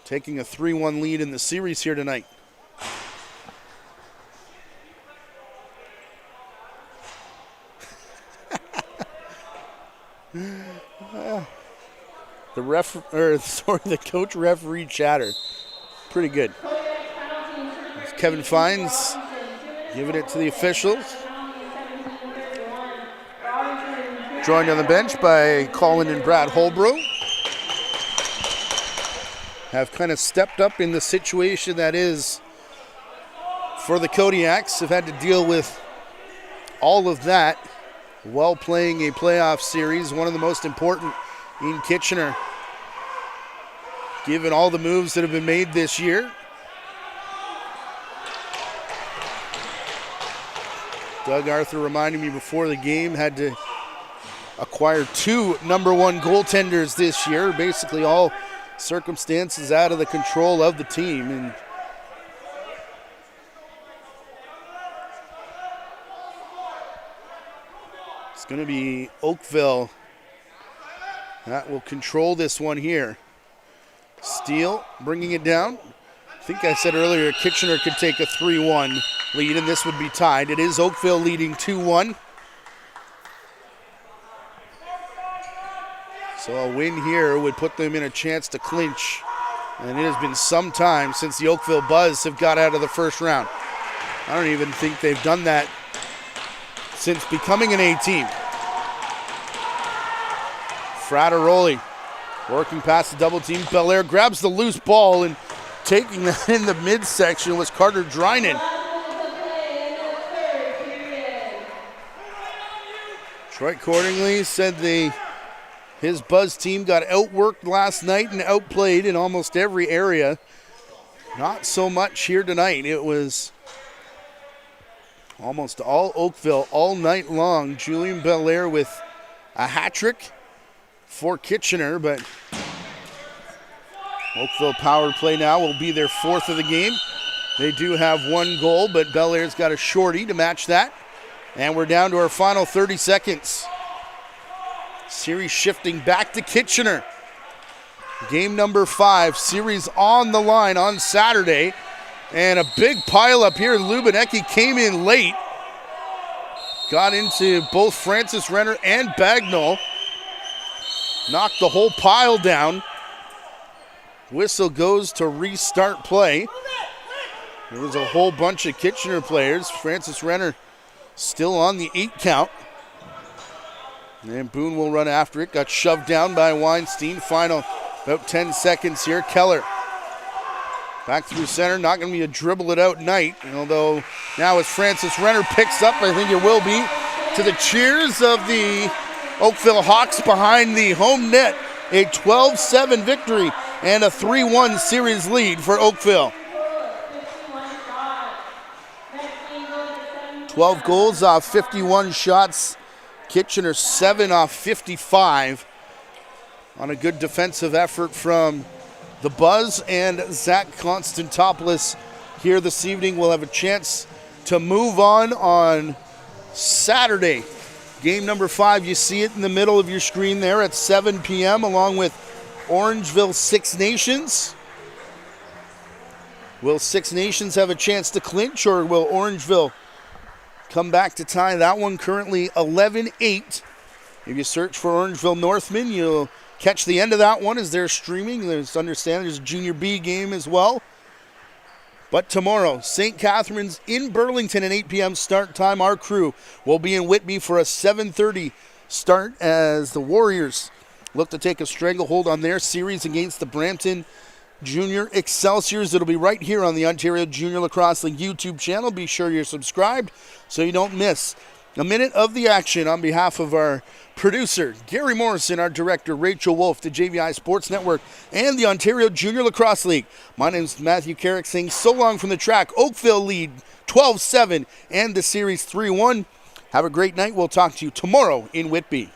taking a 3-1 lead in the series here tonight. The coach referee chatter. Pretty good. Kevin Fines giving it to the officials. Joined on the bench by Colin and Brad Holbrook. Have kind of stepped up in the situation that is for the Kodiaks. Have had to deal with all of that while playing a playoff series, one of the most important in Kitchener, given all the moves that have been made this year. Doug Arthur reminded me before the game, had to acquire 2 number 1 goaltenders this year, basically all circumstances out of the control of the team. And it's going to be Oakville that will control this one here. Steele bringing it down. I think I said earlier Kitchener could take a 3-1 lead, and this would be tied. It is Oakville leading 2-1. So a win here would put them in a chance to clinch. And it has been some time since the Oakville Buzz have got out of the first round. I don't even think they've done that since becoming an A team. Frattaroli working past the double team. Belair grabs the loose ball, and taking that in the midsection was Carter Drynan. Troy Cordingley said his Buzz team got outworked last night and outplayed in almost every area. Not so much here tonight. It was almost all Oakville all night long. Julian Belair with a hat trick for Kitchener, but Oakville power play now will be their fourth of the game. They do have one goal, but Belair's got a shorty to match that. And we're down to our final 30 seconds. Series shifting back to Kitchener. Game number 5, series on the line on Saturday. And a big pile up here. Lubinecki came in late. Got into both Francis Renner and Bagnall. Knocked the whole pile down. Whistle goes to restart play. There was a whole bunch of Kitchener players. Francis Renner still on the 8 count. And Boone will run after it. Got shoved down by Weinstein. Final about 10 seconds here. Keller back through center. Not going to be a dribble it out night. Although now as Francis Renner picks up, I think it will be, to the cheers of the Oakville Hawks behind the home net. A 12-7 victory and a 3-1 series lead for Oakville. 12 goals off 51 shots. Kitchener 7 off 55 on a good defensive effort from the Buzz and Zach Constantopoulos here this evening. We'll have a chance to move on Saturday. Game number 5, you see it in the middle of your screen there at 7 p.m. along with Orangeville Six Nations. Will Six Nations have a chance to clinch, or will Orangeville come back to tie that one? Currently 11-8. If you search for Orangeville Northman, you'll catch the end of that one as they're streaming. There's a Junior B game as well. But tomorrow, St. Catharines in Burlington at 8 p.m. start time. Our crew will be in Whitby for a 7:30 start as the Warriors look to take a stranglehold on their series against the Brampton Junior Excelsiors. It'll be right here on the Ontario Junior Lacrosse League YouTube channel. Be sure you're subscribed so you don't miss a minute of the action. On behalf of our producer, Gary Morrison, our director, Rachel Wolf, the JVI Sports Network, and the Ontario Junior Lacrosse League, my name is Matthew Carrick saying so long from the track. Oakville lead 12-7 and the series 3-1. Have a great night. We'll talk to you tomorrow in Whitby.